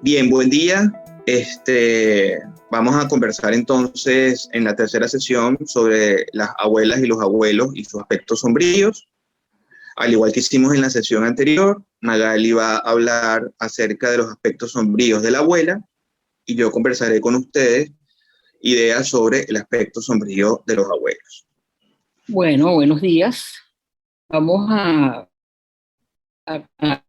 Bien, buen día. Vamos a conversar entonces en la tercera sesión sobre las abuelas y los abuelos y sus aspectos sombríos. Al igual que hicimos en la sesión anterior, Magali va a hablar acerca de los aspectos sombríos de la abuela y yo conversaré con ustedes ideas sobre el aspecto sombrío de los abuelos. Bueno, buenos días. Vamos a hablar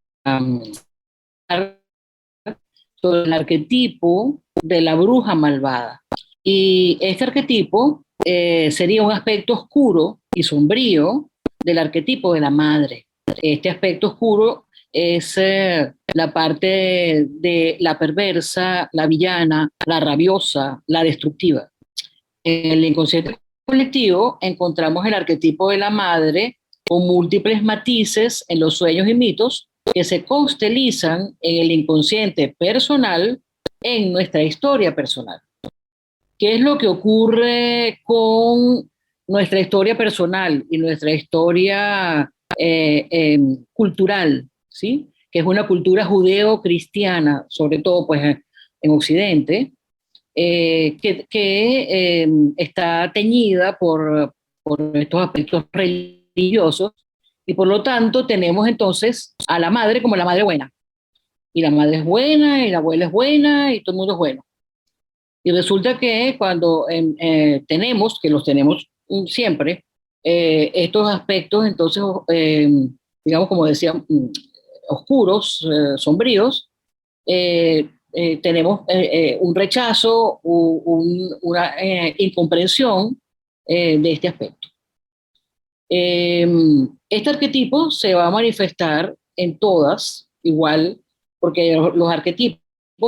sobre el arquetipo de la bruja malvada. Y este arquetipo sería un aspecto oscuro y sombrío del arquetipo de la madre. Este aspecto oscuro es la parte de la perversa, la villana, la rabiosa, la destructiva. En el inconsciente colectivo encontramos el arquetipo de la madre con múltiples matices en los sueños y mitos que se constelizan en el inconsciente personal en nuestra historia personal. ¿Qué es lo que ocurre con nuestra historia personal y nuestra historia cultural, ¿sí? Que es una cultura judeo-cristiana, sobre todo pues, en Occidente, que está teñida por estos aspectos religiosos y por lo tanto tenemos entonces a la madre como la madre buena. Y la madre es buena y la abuela es buena y todo el mundo es bueno. Y resulta que cuando tenemos, que los tenemos siempre, estos aspectos entonces, digamos como decía, oscuros, sombríos, tenemos un rechazo, una incomprensión de este aspecto. Este arquetipo se va a manifestar en todas, igual, porque los arquetipos,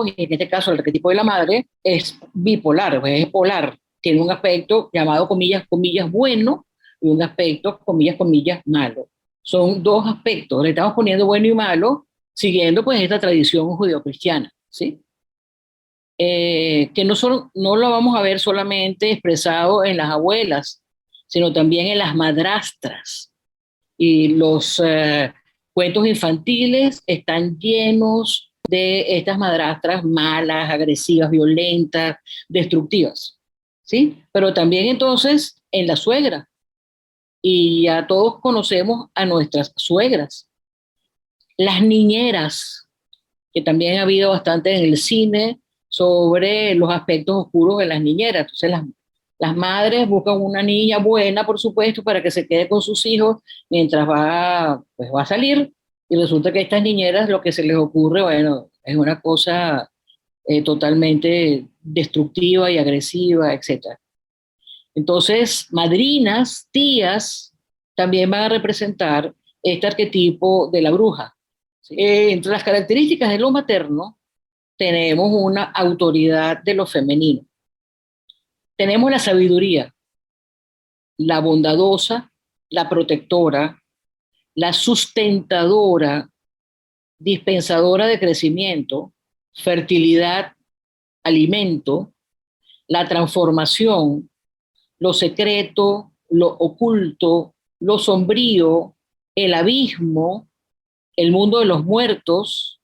y en este caso el arquetipo de la madre, es bipolar, es polar, tiene un aspecto llamado comillas, comillas, bueno, y un aspecto, comillas, comillas, malo. Son dos aspectos, le estamos poniendo bueno y malo, siguiendo pues esta tradición judeocristiana, ¿sí? Que no lo vamos a ver solamente expresado en las abuelas, sino también en las madrastras. Y los cuentos infantiles están llenos de estas madrastras malas, agresivas, violentas, destructivas, ¿sí? Pero también entonces en la suegra. Y ya todos conocemos a nuestras suegras. Las niñeras, que también ha habido bastante en el cine sobre los aspectos oscuros de las niñeras. Entonces las madres buscan una niña buena, por supuesto, para que se quede con sus hijos mientras pues va a salir. Y resulta que a estas niñeras lo que se les ocurre, bueno, es una cosa totalmente destructiva y agresiva, etc. Entonces, madrinas, tías, también van a representar este arquetipo de la bruja. ¿Sí? Entre las características de lo materno, tenemos una autoridad de lo femenino. Tenemos la sabiduría, la bondadosa, la protectora, la sustentadora, dispensadora de crecimiento, fertilidad, alimento, la transformación, lo secreto, lo oculto, lo sombrío, el abismo, el mundo de los muertos,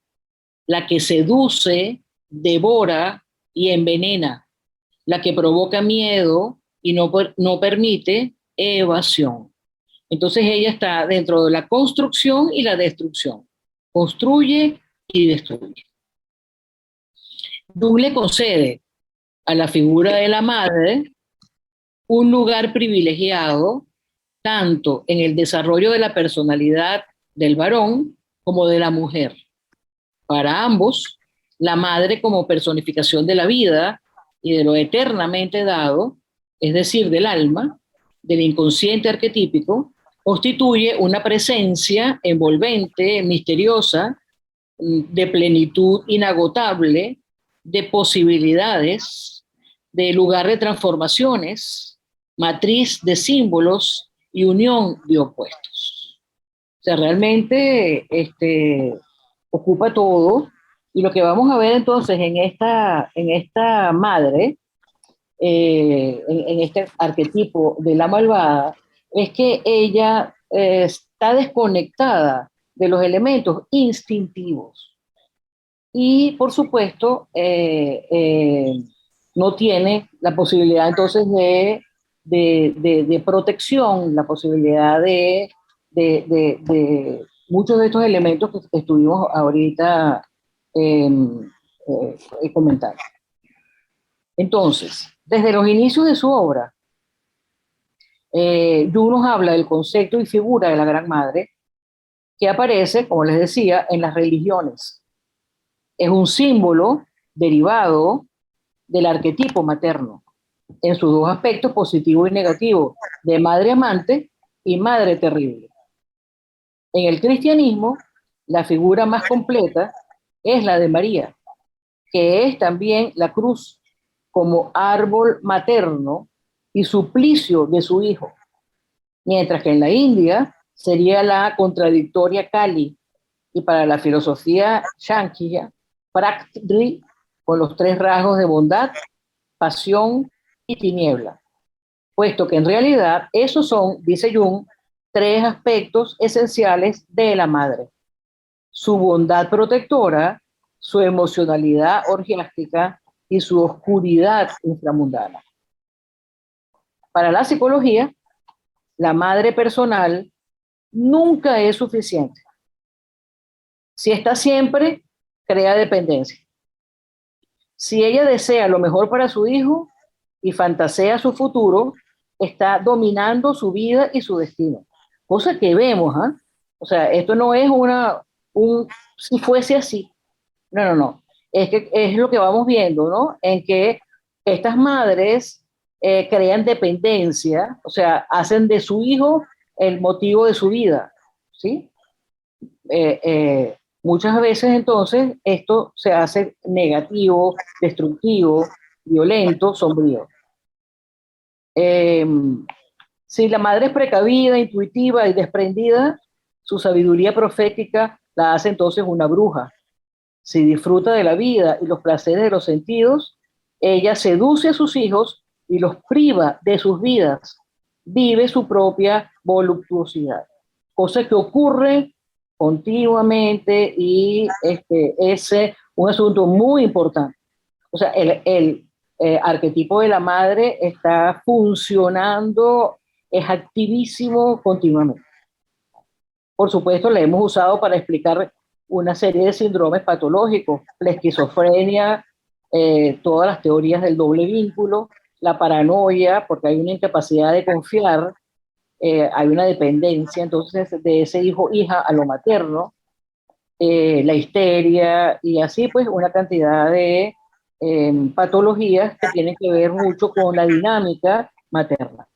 la que seduce, devora y envenena, la que provoca miedo y no permite evasión. Entonces ella está dentro de la construcción y la destrucción. Construye y destruye. Jung le concede a la figura de la madre un lugar privilegiado tanto en el desarrollo de la personalidad del varón como de la mujer. Para ambos, la madre como personificación de la vida y de lo eternamente dado, es decir, del alma, del inconsciente arquetípico, constituye una presencia envolvente, misteriosa, de plenitud inagotable, de posibilidades, de lugar de transformaciones, matriz de símbolos y unión de opuestos. O sea, realmente ocupa todo. Y lo que vamos a ver entonces en esta madre, en este arquetipo de la malvada, es que ella está desconectada de los elementos instintivos y, por supuesto, no tiene la posibilidad entonces de protección, la posibilidad de muchos de estos elementos que estuvimos ahorita eh, comentando. Entonces, desde los inicios de su obra, Jung nos habla del concepto y figura de la Gran Madre, que aparece, como les decía, en las religiones. Es un símbolo derivado del arquetipo materno, en sus dos aspectos, positivo y negativo, de madre amante y madre terrible. En el cristianismo, la figura más completa es la de María, que es también la cruz como árbol materno y suplicio de su hijo, mientras que en la India sería la contradictoria Kali, y para la filosofía Shankya, Prakriti, con los tres rasgos de bondad, pasión y tiniebla, puesto que en realidad esos son, dice Jung, tres aspectos esenciales de la madre: su bondad protectora, su emocionalidad orgiástica y su oscuridad inframundana. Para la psicología, la madre personal nunca es suficiente. Si está siempre, crea dependencia. Si ella desea lo mejor para su hijo y fantasea su futuro, está dominando su vida y su destino. Cosa que vemos, ¿ah? O sea, esto no es si fuese así. No, no, no. Es que es lo que vamos viendo, ¿no? En que estas madres crean dependencia, o sea, hacen de su hijo el motivo de su vida, ¿sí? Muchas veces entonces esto se hace negativo, destructivo, violento, sombrío. Eh, si la madre es precavida, intuitiva y desprendida, su sabiduría profética la hace entonces una bruja. Si disfruta de la vida y los placeres de los sentidos, ella seduce a sus hijos y los priva de sus vidas. Vive su propia voluptuosidad, cosa que ocurre continuamente y es un asunto muy importante. O sea, el arquetipo de la madre está funcionando, es activísimo continuamente. Por supuesto, la hemos usado para explicar una serie de síndromes patológicos, la esquizofrenia, todas las teorías del doble vínculo, la paranoia, porque hay una incapacidad de confiar, hay una dependencia entonces de ese hijo hija a lo materno, la histeria y así pues una cantidad de patologías que tienen que ver mucho con la dinámica materna.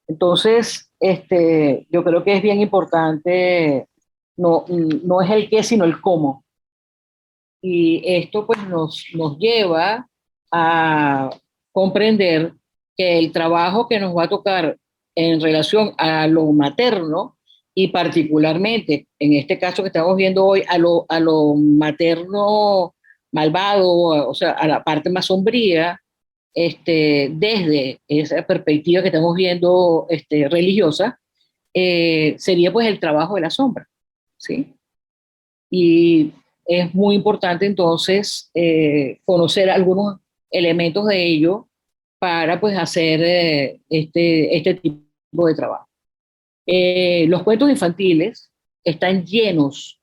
Entonces, yo creo que es bien importante, no es el qué, sino el cómo. Y esto pues nos lleva a comprender que el trabajo que nos va a tocar en relación a lo materno y particularmente en este caso que estamos viendo hoy a lo materno malvado, o sea, a la parte más sombría, desde esa perspectiva que estamos viendo religiosa, sería pues el trabajo de la sombra, ¿sí? Y es muy importante entonces conocer algunos elementos de ello para pues hacer este tipo de trabajo. Los cuentos infantiles están llenos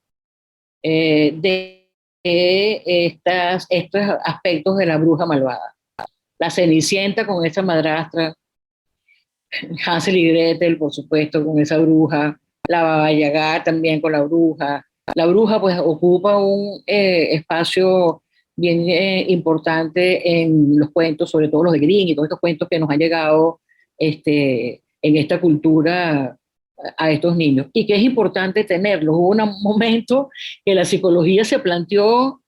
estos aspectos de la bruja malvada. La Cenicienta con esa madrastra, Hansel y Gretel, por supuesto, con esa bruja, la Baba Yaga también con la bruja. La bruja pues ocupa un espacio bien importante en los cuentos, sobre todo los de Grimm y todos estos cuentos que nos han llegado en esta cultura a estos niños. Y que es importante tenerlos. Hubo un momento que la psicología se planteó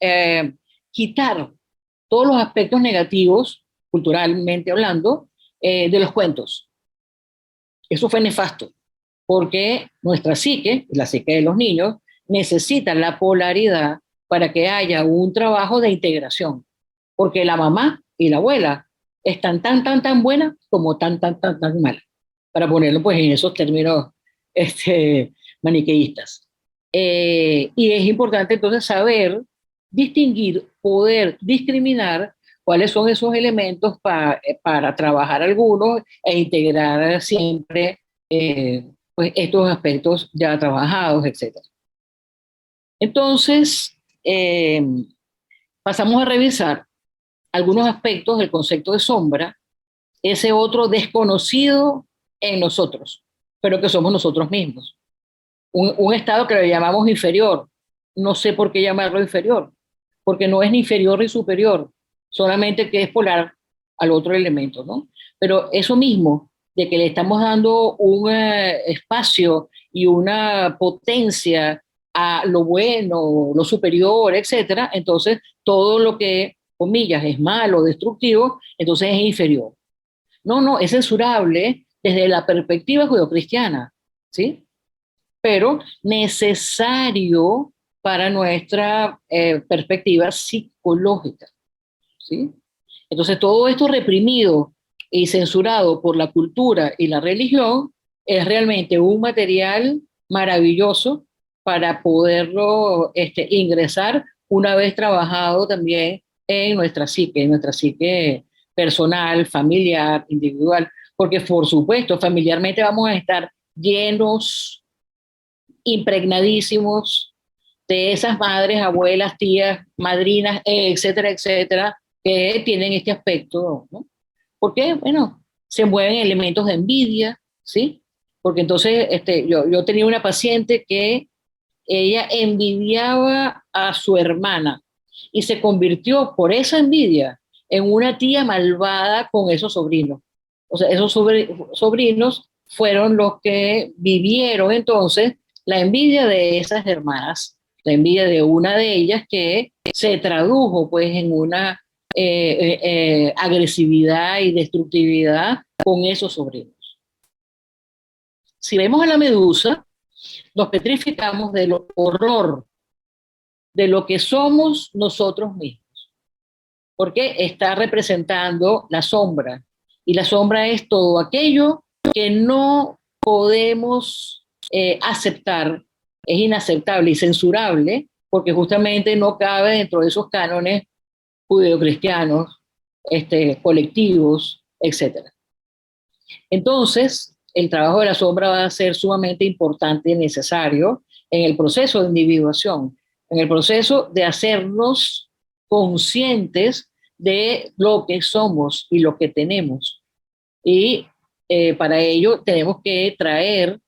quitar todos los aspectos negativos, culturalmente hablando, de los cuentos. Eso fue nefasto, porque nuestra psique, la psique de los niños, necesita la polaridad para que haya un trabajo de integración, porque la mamá y la abuela están tan buenas como tan malas. para ponerlo pues en esos términos maniqueístas. Y es importante entonces saber distinguir, poder discriminar cuáles son esos elementos para trabajar algunos e integrar siempre pues estos aspectos ya trabajados, etcétera. Entonces, pasamos a revisar algunos aspectos del concepto de sombra, ese otro desconocido en nosotros, pero que somos nosotros mismos. Un estado que lo llamamos inferior. No sé por qué llamarlo inferior, porque no es ni inferior ni superior, solamente que es polar al otro elemento, ¿no? Pero eso mismo, de que le estamos dando un espacio y una potencia a lo bueno, lo superior, etcétera, entonces todo lo que, comillas, es malo, destructivo, entonces es inferior. No, no, es censurable desde la perspectiva judeocristiana, ¿sí? Pero necesario para nuestra perspectiva psicológica, ¿sí? Entonces, todo esto reprimido y censurado por la cultura y la religión es realmente un material maravilloso para poderlo ingresar una vez trabajado también en nuestra psique personal, familiar, individual, porque por supuesto, familiarmente vamos a estar llenos, impregnadísimos de esas madres, abuelas, tías, madrinas, etcétera, etcétera, que tienen este aspecto, ¿no? Porque, bueno, se mueven elementos de envidia, ¿sí? Porque entonces yo tenía una paciente que ella envidiaba a su hermana y se convirtió por esa envidia en una tía malvada con esos sobrinos. O sea, esos sobrinos fueron los que vivieron entonces la envidia de esas hermanas, la envidia de una de ellas que se tradujo pues en una agresividad y destructividad con esos sobrinos. Si vemos a la medusa, nos petrificamos del horror de lo que somos nosotros mismos, porque está representando la sombra, y la sombra es todo aquello que no podemos aceptar, es inaceptable y censurable, porque justamente no cabe dentro de esos cánones judeocristianos, colectivos, etc. Entonces, el trabajo de la sombra va a ser sumamente importante y necesario en el proceso de individuación, en el proceso de hacernos conscientes de lo que somos y lo que tenemos. Y para ello tenemos que traer,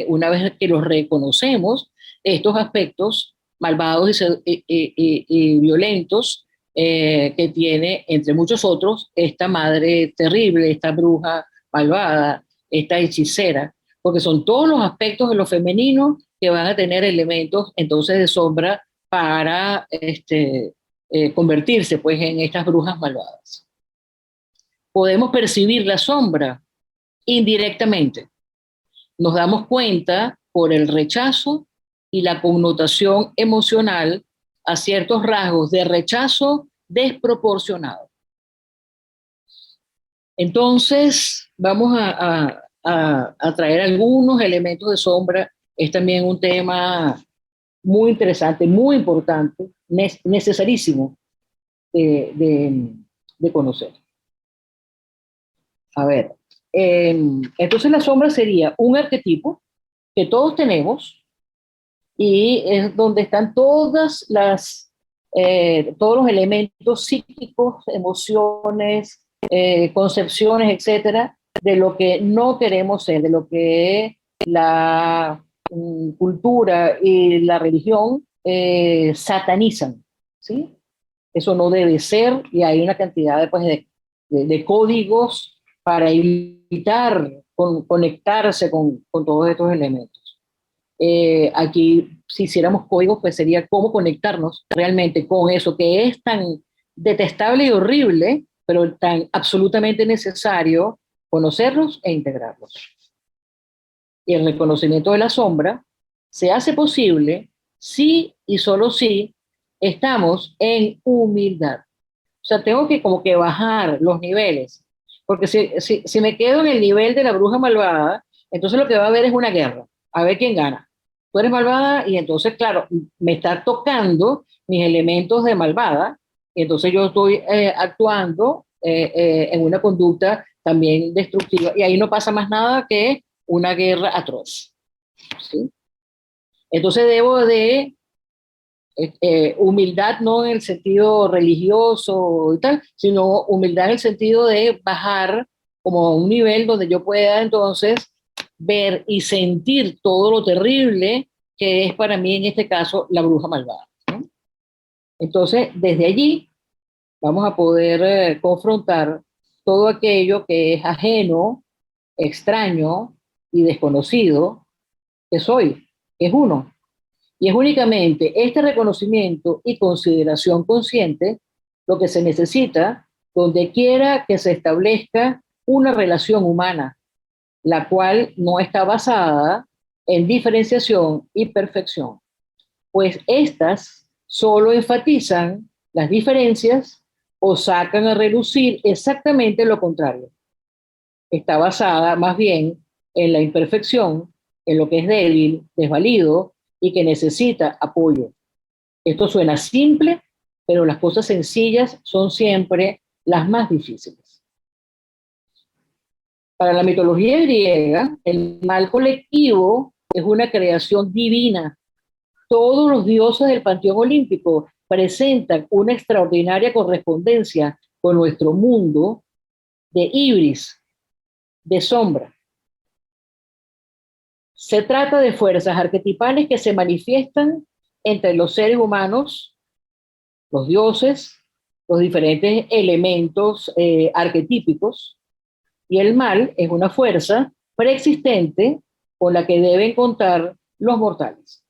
una vez que los reconocemos, estos aspectos malvados y violentos que tiene, entre muchos otros, esta madre terrible, esta bruja malvada, esta hechicera, porque son todos los aspectos de lo femenino que van a tener elementos entonces de sombra para convertirse pues en estas brujas malvadas. Podemos percibir la sombra indirectamente. Nos damos cuenta por el rechazo y la connotación emocional a ciertos rasgos de rechazo desproporcionado. Entonces, vamos a traer algunos elementos de sombra. Es también un tema muy interesante, muy importante, necesarísimo de conocer. A ver, entonces la sombra sería un arquetipo que todos tenemos y es donde están todos los elementos psíquicos, emociones, concepciones, etcétera, de lo que no queremos ser, de lo que la cultura y la religión satanizan, ¿sí? Eso no debe ser y hay una cantidad de códigos para evitar conectarse con todos estos elementos. Aquí, si hiciéramos códigos, pues sería cómo conectarnos realmente con eso que es tan detestable y horrible, pero tan absolutamente necesario conocerlos e integrarlos. Y el reconocimiento de la sombra se hace posible si y solo si estamos en humildad. O sea, tengo que como que bajar los niveles Porque si me quedo en el nivel de la bruja malvada, entonces lo que va a haber es una guerra, a ver quién gana. Tú eres malvada y entonces, claro, me está tocando mis elementos de malvada, y entonces yo estoy actuando en una conducta también destructiva, y ahí no pasa más nada que una guerra atroz. ¿Sí? Entonces debo de humildad no en el sentido religioso y tal, sino humildad en el sentido de bajar como a un nivel donde yo pueda entonces ver y sentir todo lo terrible que es para mí en este caso la bruja malvada, ¿no? Entonces, desde allí vamos a poder confrontar todo aquello que es ajeno, extraño y desconocido que soy, que es uno. Y es únicamente este reconocimiento y consideración consciente lo que se necesita donde quiera que se establezca una relación humana, la cual no está basada en diferenciación y perfección, pues estas solo enfatizan las diferencias o sacan a relucir exactamente lo contrario. Está basada más bien en la imperfección, en lo que es débil, desvalido y que necesita apoyo. Esto suena simple, pero las cosas sencillas son siempre las más difíciles. Para la mitología griega, el mal colectivo es una creación divina. Todos los dioses del panteón olímpico presentan una extraordinaria correspondencia con nuestro mundo de ibris, de sombra. Se trata de fuerzas arquetipales que se manifiestan entre los seres humanos, los dioses, los diferentes elementos arquetípicos, y el mal es una fuerza preexistente con la que deben contar los mortales.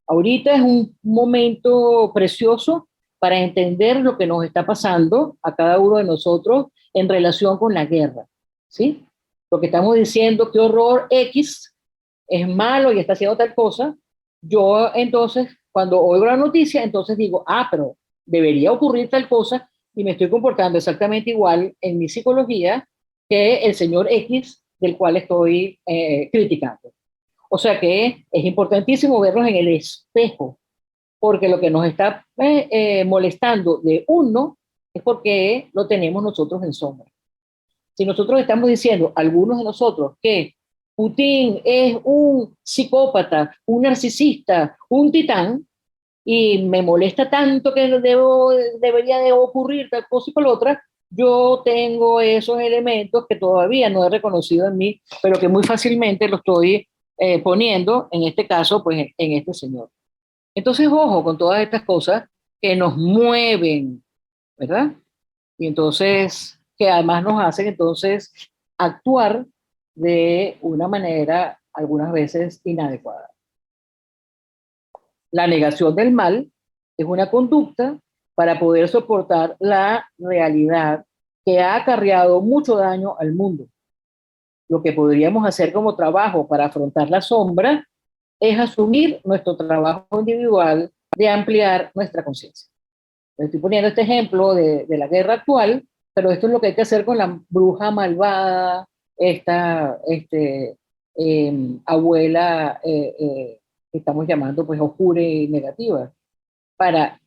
Ahorita es un momento precioso para entender lo que nos está pasando a cada uno de nosotros en relación con la guerra, ¿sí? Lo que estamos diciendo, qué horror X es malo y está haciendo tal cosa, yo entonces, cuando oigo la noticia, entonces digo, ah, pero debería ocurrir tal cosa y me estoy comportando exactamente igual en mi psicología que el señor X del cual estoy criticando. O sea que es importantísimo vernos en el espejo, porque lo que nos está molestando de uno es porque lo tenemos nosotros en sombra. Si nosotros estamos diciendo, algunos de nosotros, que Putin es un psicópata, un narcisista, un titán, y me molesta tanto que debería de ocurrir tal cosa y por otra, yo tengo esos elementos que todavía no he reconocido en mí, pero que muy fácilmente lo estoy poniendo, en este caso, pues en este señor. Entonces, ojo con todas estas cosas que nos mueven, ¿verdad? Y entonces, que además nos hacen entonces actuar de una manera algunas veces inadecuada. La negación del mal es una conducta para poder soportar la realidad que ha acarreado mucho daño al mundo. Lo que podríamos hacer como trabajo para afrontar la sombra es asumir nuestro trabajo individual de ampliar nuestra conciencia. Estoy poniendo este ejemplo de la guerra actual, pero esto es lo que hay que hacer con la bruja malvada, esta abuela que estamos llamando pues oscura y negativa, para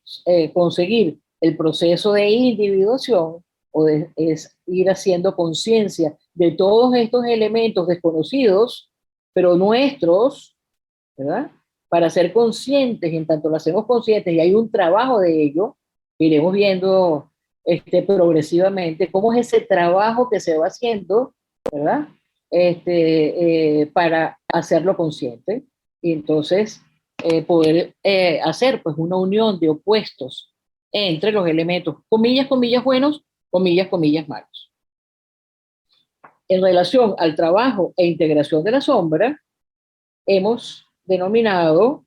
conseguir el proceso de individuación es ir haciendo conciencia de todos estos elementos desconocidos, pero nuestros, ¿verdad? Para ser conscientes, en tanto lo hacemos conscientes y hay un trabajo de ello, iremos viendo progresivamente cómo es ese trabajo que se va haciendo, ¿verdad? Para hacerlo consciente y entonces poder hacer pues una unión de opuestos entre los elementos, comillas, comillas buenos, comillas, comillas malos. En relación al trabajo e integración de la sombra, hemos denominado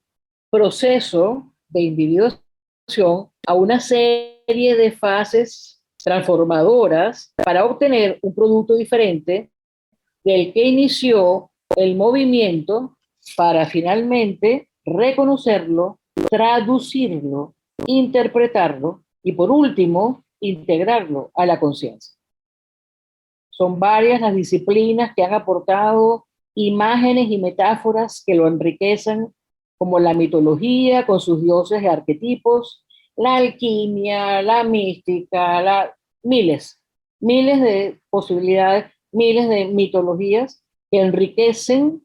proceso de individuación a una serie de fases transformadoras para obtener un producto diferente del que inició el movimiento para finalmente reconocerlo, traducirlo, interpretarlo y por último integrarlo a la conciencia. Son varias las disciplinas que han aportado imágenes y metáforas que lo enriquecen, como la mitología con sus dioses y arquetipos, la alquimia, la mística, miles, miles de posibilidades, miles de mitologías que enriquecen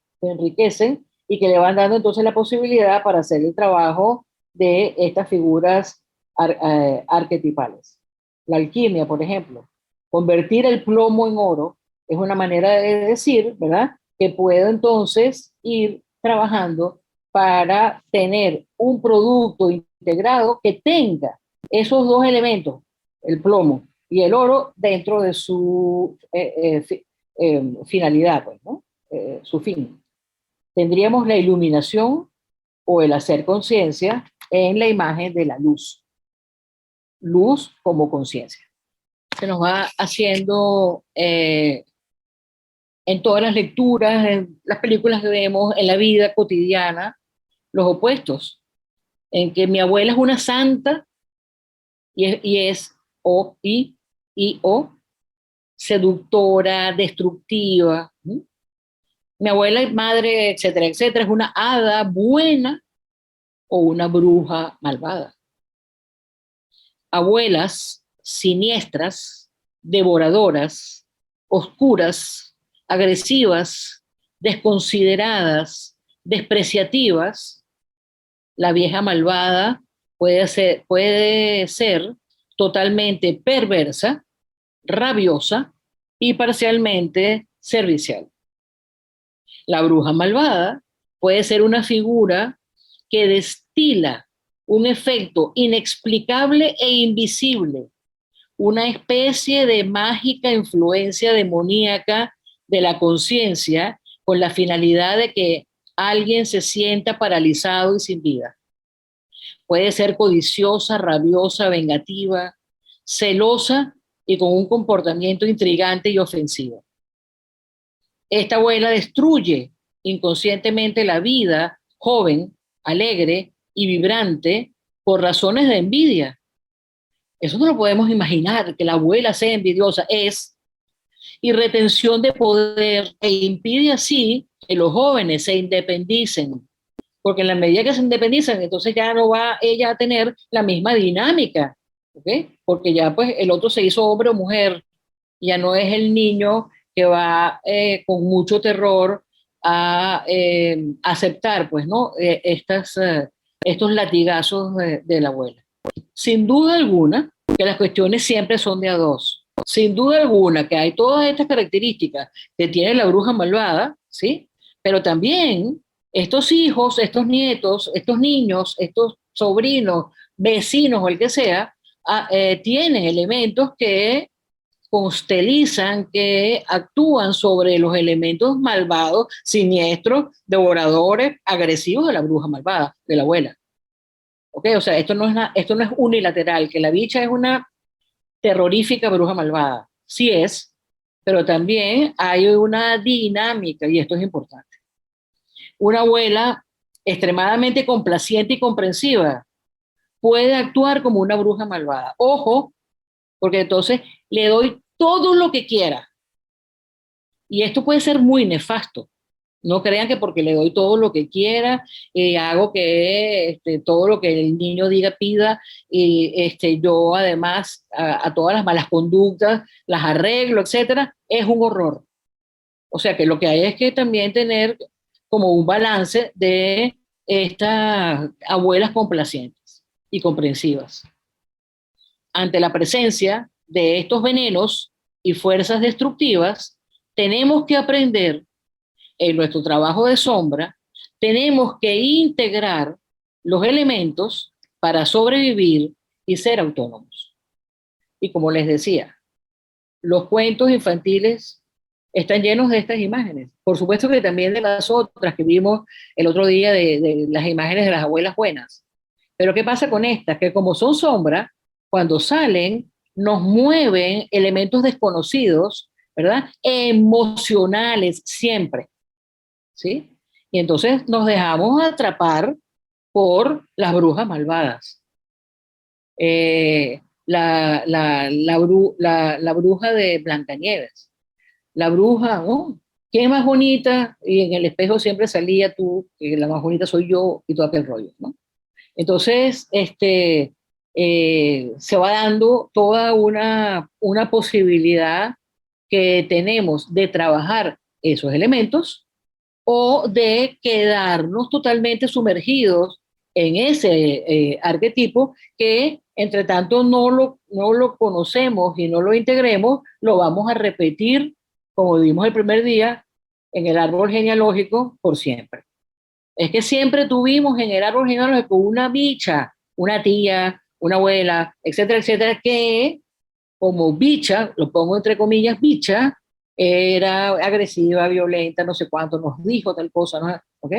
y que le van dando entonces la posibilidad para hacer el trabajo de estas figuras arquetipales. La alquimia, por ejemplo, convertir el plomo en oro es una manera de decir, ¿verdad? Que puedo entonces ir trabajando para tener un producto integrado que tenga esos dos elementos, el plomo y el oro, dentro de su finalidad, pues, ¿no? Su fin. Tendríamos la iluminación o el hacer conciencia en la imagen de la luz. Luz como conciencia. Se nos va haciendo en todas las lecturas, en las películas que vemos, en la vida cotidiana, los opuestos, en que mi abuela es una santa y es o seductora, destructiva. Mi abuela y madre, etcétera, etcétera, es una hada buena o una bruja malvada. Abuelas siniestras, devoradoras, oscuras, agresivas, desconsideradas, despreciativas. La vieja malvada puede ser totalmente perversa, rabiosa y parcialmente servicial. La bruja malvada puede ser una figura que destila un efecto inexplicable e invisible, una especie de mágica influencia demoníaca de la conciencia con la finalidad de que alguien se sienta paralizado y sin vida. Puede ser codiciosa, rabiosa, vengativa, celosa y con un comportamiento intrigante y ofensivo. Esta abuela destruye inconscientemente la vida joven, alegre y vibrante por razones de envidia. Eso no lo podemos imaginar, que la abuela sea envidiosa. Y retención de poder, e impide así que los jóvenes se independicen, porque en la medida que se independizan, entonces ya no va ella a tener la misma dinámica, ¿ok? Porque ya pues el otro se hizo hombre o mujer, ya no es el niño que va con mucho terror a aceptar, pues, ¿no? Estos latigazos de la abuela. Sin duda alguna, que las cuestiones siempre son de a dos. Sin duda alguna que hay todas estas características que tiene la bruja malvada, ¿sí? Pero también estos hijos, estos nietos, estos niños, estos sobrinos, vecinos o el que sea, tienen elementos que constelizan, que actúan sobre los elementos malvados, siniestros, devoradores, agresivos de la bruja malvada, de la abuela. ¿Ok? O sea, esto no es unilateral, que la bicha es una terrorífica bruja malvada. Sí es, pero también hay una dinámica, y esto es importante. Una abuela extremadamente complaciente y comprensiva puede actuar como una bruja malvada. Ojo, porque entonces le doy todo lo que quiera. Y esto puede ser muy nefasto. No crean que porque le doy todo lo que quiera, hago que todo lo que el niño diga, pida, y yo además a todas las malas conductas las arreglo, etcétera, es un horror. O sea que lo que hay es que también tener como un balance de estas abuelas complacientes y comprensivas. Ante la presencia de estos venenos y fuerzas destructivas, tenemos que aprender en nuestro trabajo de sombra, tenemos que integrar los elementos para sobrevivir y ser autónomos. Y como les decía, los cuentos infantiles están llenos de estas imágenes. Por supuesto que también de las otras que vimos el otro día, de las imágenes de las abuelas buenas. Pero ¿qué pasa con estas? Que como son sombra, cuando salen, nos mueven elementos desconocidos, ¿verdad? Emocionales siempre, ¿sí? Y entonces nos dejamos atrapar por las brujas malvadas. La bruja de Blancanieves. la bruja, ¿no? ¿Quién es más bonita? Y en el espejo siempre salía tú, que la más bonita soy yo, y todo aquel rollo, ¿no? Entonces, se va dando toda una posibilidad que tenemos de trabajar esos elementos o de quedarnos totalmente sumergidos en ese arquetipo que entre tanto no lo conocemos y no lo integremos, lo vamos a repetir, como vimos el primer día, en el árbol genealógico por siempre. Es que siempre tuvimos en el árbol genealógico una bicha, una tía, una abuela, etcétera, etcétera, que como bicha, lo pongo entre comillas, bicha, era agresiva, violenta, no sé cuánto, nos dijo tal cosa, ¿no? ¿Ok?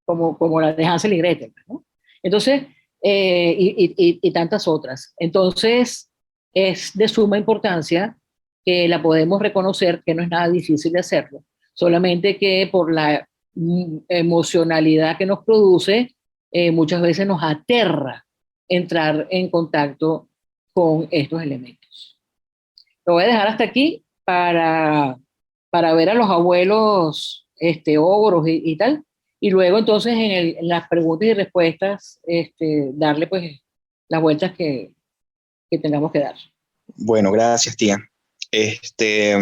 Como la de Hansel y Gretel, ¿no? Entonces, y tantas otras. Entonces, es de suma importancia que la podemos reconocer, que no es nada difícil de hacerlo, solamente que por la emocionalidad que nos produce, muchas veces nos aterra entrar en contacto con estos elementos. Lo voy a dejar hasta aquí para ver a los abuelos ogros y tal. Y luego entonces en las preguntas y respuestas darle pues las vueltas que tengamos que dar. Bueno, gracias, tía. Este,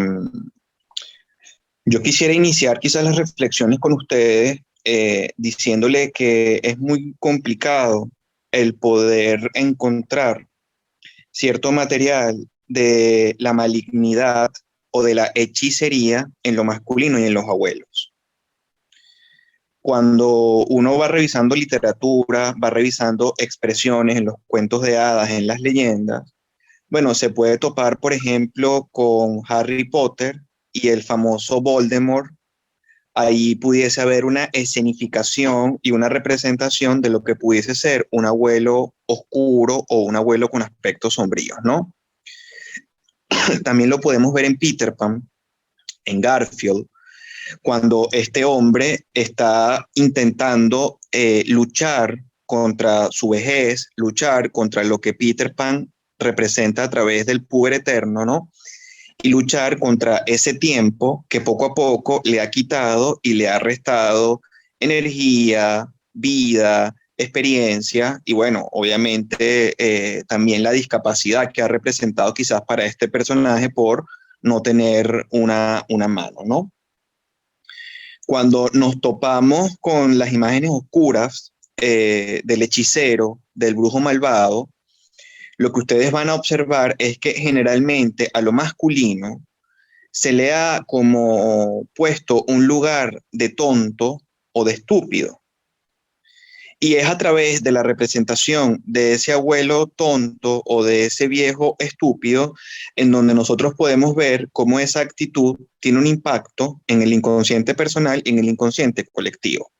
yo quisiera iniciar quizás las reflexiones con ustedes diciéndole que es muy complicado el poder encontrar cierto material de la malignidad o de la hechicería en lo masculino y en los abuelos. Cuando uno va revisando literatura, va revisando expresiones en los cuentos de hadas, en las leyendas, bueno, se puede topar, por ejemplo, con Harry Potter y el famoso Voldemort. Ahí pudiese haber una escenificación y una representación de lo que pudiese ser un abuelo oscuro o un abuelo con aspectos sombríos, ¿no? También lo podemos ver en Peter Pan, en Garfield, cuando este hombre está intentando luchar contra su vejez, luchar contra lo que Peter Pan representa a través del puber eterno, ¿no? Y luchar contra ese tiempo que poco a poco le ha quitado y le ha restado energía, vida, experiencia y bueno, obviamente también la discapacidad que ha representado quizás para este personaje por no tener una mano, ¿no? Cuando nos topamos con las imágenes oscuras del hechicero, del brujo malvado, lo que ustedes van a observar es que generalmente a lo masculino se le ha como puesto un lugar de tonto o de estúpido. Y es a través de la representación de ese abuelo tonto o de ese viejo estúpido en donde nosotros podemos ver cómo esa actitud tiene un impacto en el inconsciente personal y en el inconsciente colectivo.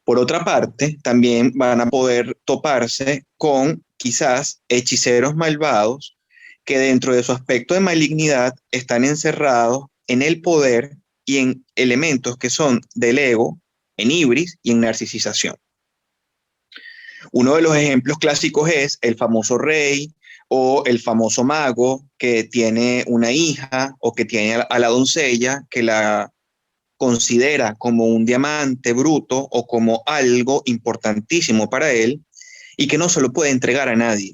Por otra parte, también van a poder toparse con quizás hechiceros malvados que dentro de su aspecto de malignidad están encerrados en el poder y en elementos que son del ego, en ibris y en narcisización. Uno de los ejemplos clásicos es el famoso rey o el famoso mago que tiene una hija o que tiene a la doncella que la considera como un diamante bruto o como algo importantísimo para él y que no se lo puede entregar a nadie.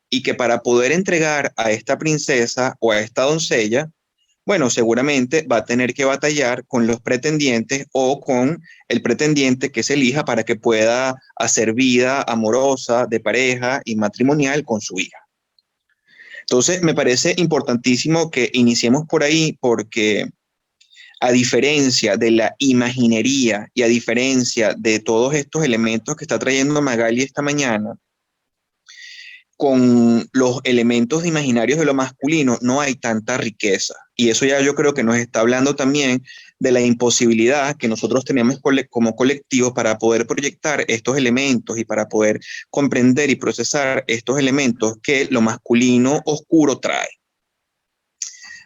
Y que para poder entregar a esta princesa o a esta doncella, bueno, seguramente va a tener que batallar con los pretendientes o con el pretendiente que se elija para que pueda hacer vida amorosa, de pareja y matrimonial con su hija. Entonces, me parece importantísimo que iniciemos por ahí porque a diferencia de la imaginería y a diferencia de todos estos elementos que está trayendo Magali esta mañana, con los elementos imaginarios de lo masculino no hay tanta riqueza. Y eso ya yo creo que nos está hablando también de la imposibilidad que nosotros tenemos como colectivo para poder proyectar estos elementos y para poder comprender y procesar estos elementos que lo masculino oscuro trae.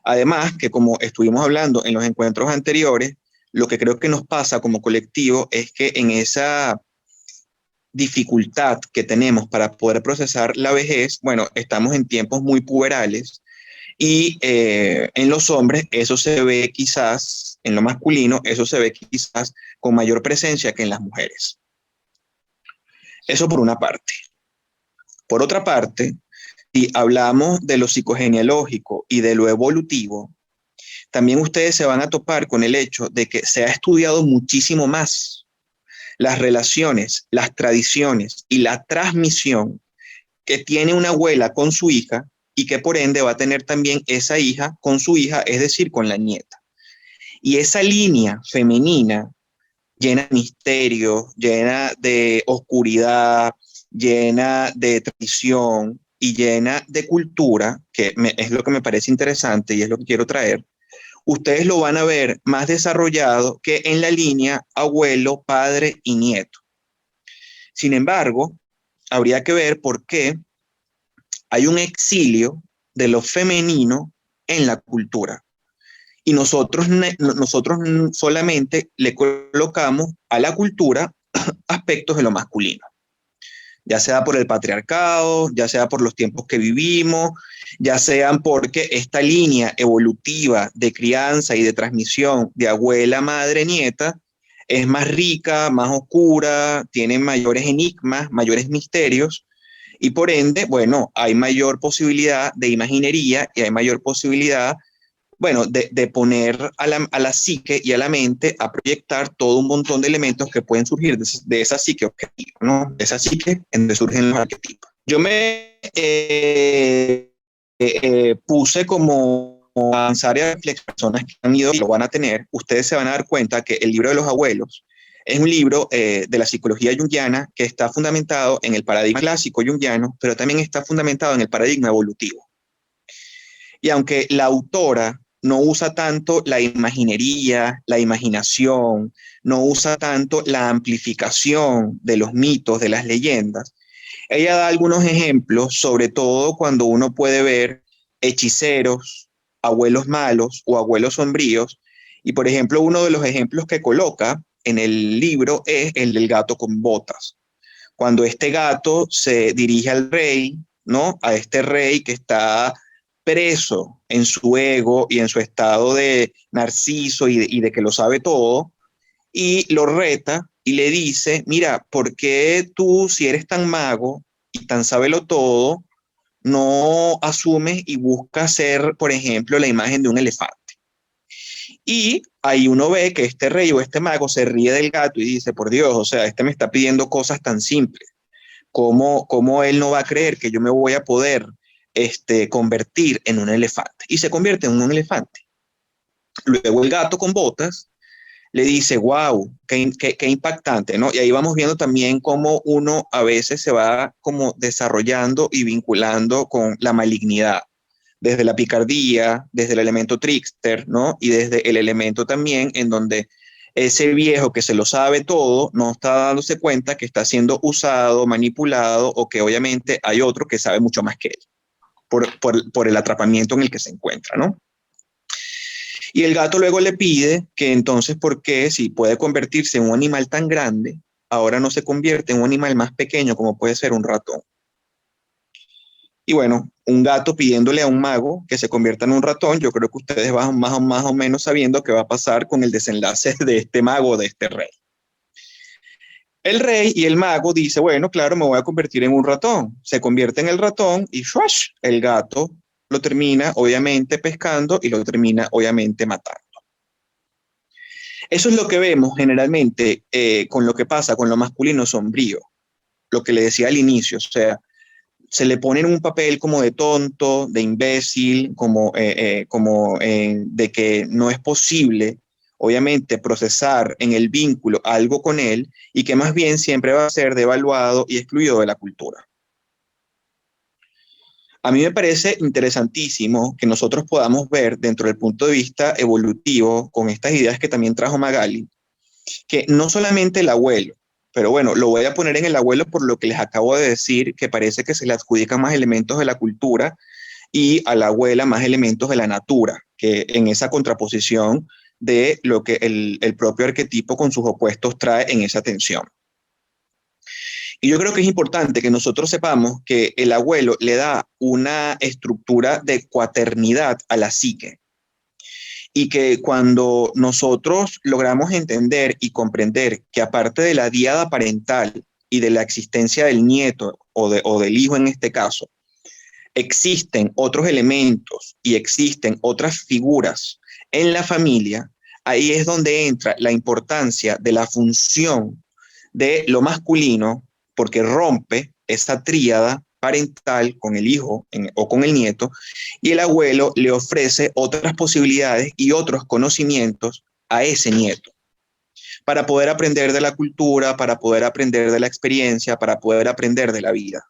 Además, que como estuvimos hablando en los encuentros anteriores, lo que creo que nos pasa como colectivo es que en esa dificultad que tenemos para poder procesar la vejez, bueno, estamos en tiempos muy puberales Y en los hombres eso se ve quizás, en lo masculino, eso se ve quizás con mayor presencia que en las mujeres. Eso por una parte. Por otra parte, si hablamos de lo psicogenealógico y de lo evolutivo, también ustedes se van a topar con el hecho de que se ha estudiado muchísimo más las relaciones, las tradiciones y la transmisión que tiene una abuela con su hija y que por ende va a tener también esa hija con su hija, es decir, con la nieta. Y esa línea femenina llena de misterio, llena de oscuridad, llena de tradición y llena de cultura, es lo que me parece interesante y es lo que quiero traer, ustedes lo van a ver más desarrollado que en la línea abuelo, padre y nieto. Sin embargo, habría que ver por qué hay un exilio de lo femenino en la cultura. Y nosotros solamente le colocamos a la cultura aspectos de lo masculino, ya sea por el patriarcado, ya sea por los tiempos que vivimos, ya sean porque esta línea evolutiva de crianza y de transmisión de abuela, madre, nieta es más rica, más oscura, tiene mayores enigmas, mayores misterios, y por ende, bueno, hay mayor posibilidad de imaginería y hay mayor posibilidad, bueno, de poner a la psique y a la mente a proyectar todo un montón de elementos que pueden surgir de esa psique objetiva, ¿no? De esa psique en donde surgen los arquetipos. Yo me puse como a avanzar y a reflexionar, personas que han ido y lo van a tener, ustedes se van a dar cuenta que el libro de los abuelos es un libro de la psicología junguiana que está fundamentado en el paradigma clásico junguiano, pero también está fundamentado en el paradigma evolutivo. Y aunque la autora no usa tanto la imaginería, la imaginación, no usa tanto la amplificación de los mitos, de las leyendas, ella da algunos ejemplos, sobre todo cuando uno puede ver hechiceros, abuelos malos o abuelos sombríos. Y por ejemplo, uno de los ejemplos que coloca en el libro es el del gato con botas. Cuando este gato se dirige al rey, ¿no? A este rey que está preso en su ego y en su estado de narciso y de que lo sabe todo, y lo reta y le dice, mira, ¿por qué tú, si eres tan mago y tan sábelo todo, no asumes y buscas ser, por ejemplo, la imagen de un elefante? Y ahí uno ve que este rey o este mago se ríe del gato y dice, por Dios, o sea, este me está pidiendo cosas tan simples. ¿Cómo él no va a creer que yo me voy a poder convertir en un elefante? Y se convierte en un elefante. Luego el gato con botas le dice, wow, qué impactante, ¿no? Y ahí vamos viendo también cómo uno a veces se va como desarrollando y vinculando con la malignidad, desde la picardía, desde el elemento trickster, ¿no? Y desde el elemento también en donde ese viejo que se lo sabe todo no está dándose cuenta que está siendo usado, manipulado o que obviamente hay otro que sabe mucho más que él por el atrapamiento en el que se encuentra, ¿no? Y el gato luego le pide que entonces, ¿por qué si puede convertirse en un animal tan grande, ahora no se convierte en un animal más pequeño como puede ser un ratón? Y bueno, un gato pidiéndole a un mago que se convierta en un ratón, yo creo que ustedes van más o menos sabiendo qué va a pasar con el desenlace de este mago, de este rey. El rey y el mago dice, bueno, claro, me voy a convertir en un ratón. Se convierte en el ratón y ¡shush! El gato lo termina obviamente pescando y lo termina obviamente matando. Eso es lo que vemos generalmente con lo que pasa con lo masculino sombrío, lo que le decía al inicio, o sea, se le pone en un papel como de tonto, de imbécil, de que no es posible, obviamente, procesar en el vínculo algo con él y que más bien siempre va a ser devaluado y excluido de la cultura. A mí me parece interesantísimo que nosotros podamos ver dentro del punto de vista evolutivo, con estas ideas que también trajo Magali, que no solamente el abuelo, pero bueno, lo voy a poner en el abuelo por lo que les acabo de decir, que parece que se le adjudican más elementos de la cultura y a la abuela más elementos de la natura, que en esa contraposición de lo que el propio arquetipo con sus opuestos trae en esa tensión. Y yo creo que es importante que nosotros sepamos que el abuelo le da una estructura de cuaternidad a la psique y que cuando nosotros logramos entender y comprender que aparte de la diada parental y de la existencia del nieto o del hijo en este caso, existen otros elementos y existen otras figuras en la familia, ahí es donde entra la importancia de la función de lo masculino, porque rompe esa tríada parental con el hijo o con el nieto, y el abuelo le ofrece otras posibilidades y otros conocimientos a ese nieto para poder aprender de la cultura, para poder aprender de la experiencia, para poder aprender de la vida.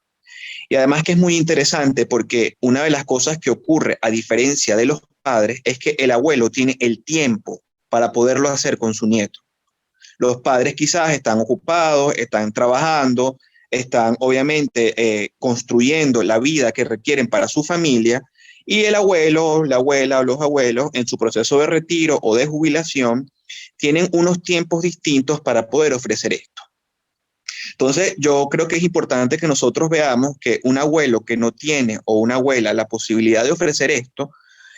Y además que es muy interesante porque una de las cosas que ocurre, a diferencia de los padres, es que el abuelo tiene el tiempo para poderlo hacer con su nieto. Los padres quizás están ocupados, están trabajando, están obviamente construyendo la vida que requieren para su familia, y el abuelo, la abuela o los abuelos en su proceso de retiro o de jubilación tienen unos tiempos distintos para poder ofrecer esto. Entonces, yo creo que es importante que nosotros veamos que un abuelo que no tiene o una abuela la posibilidad de ofrecer esto,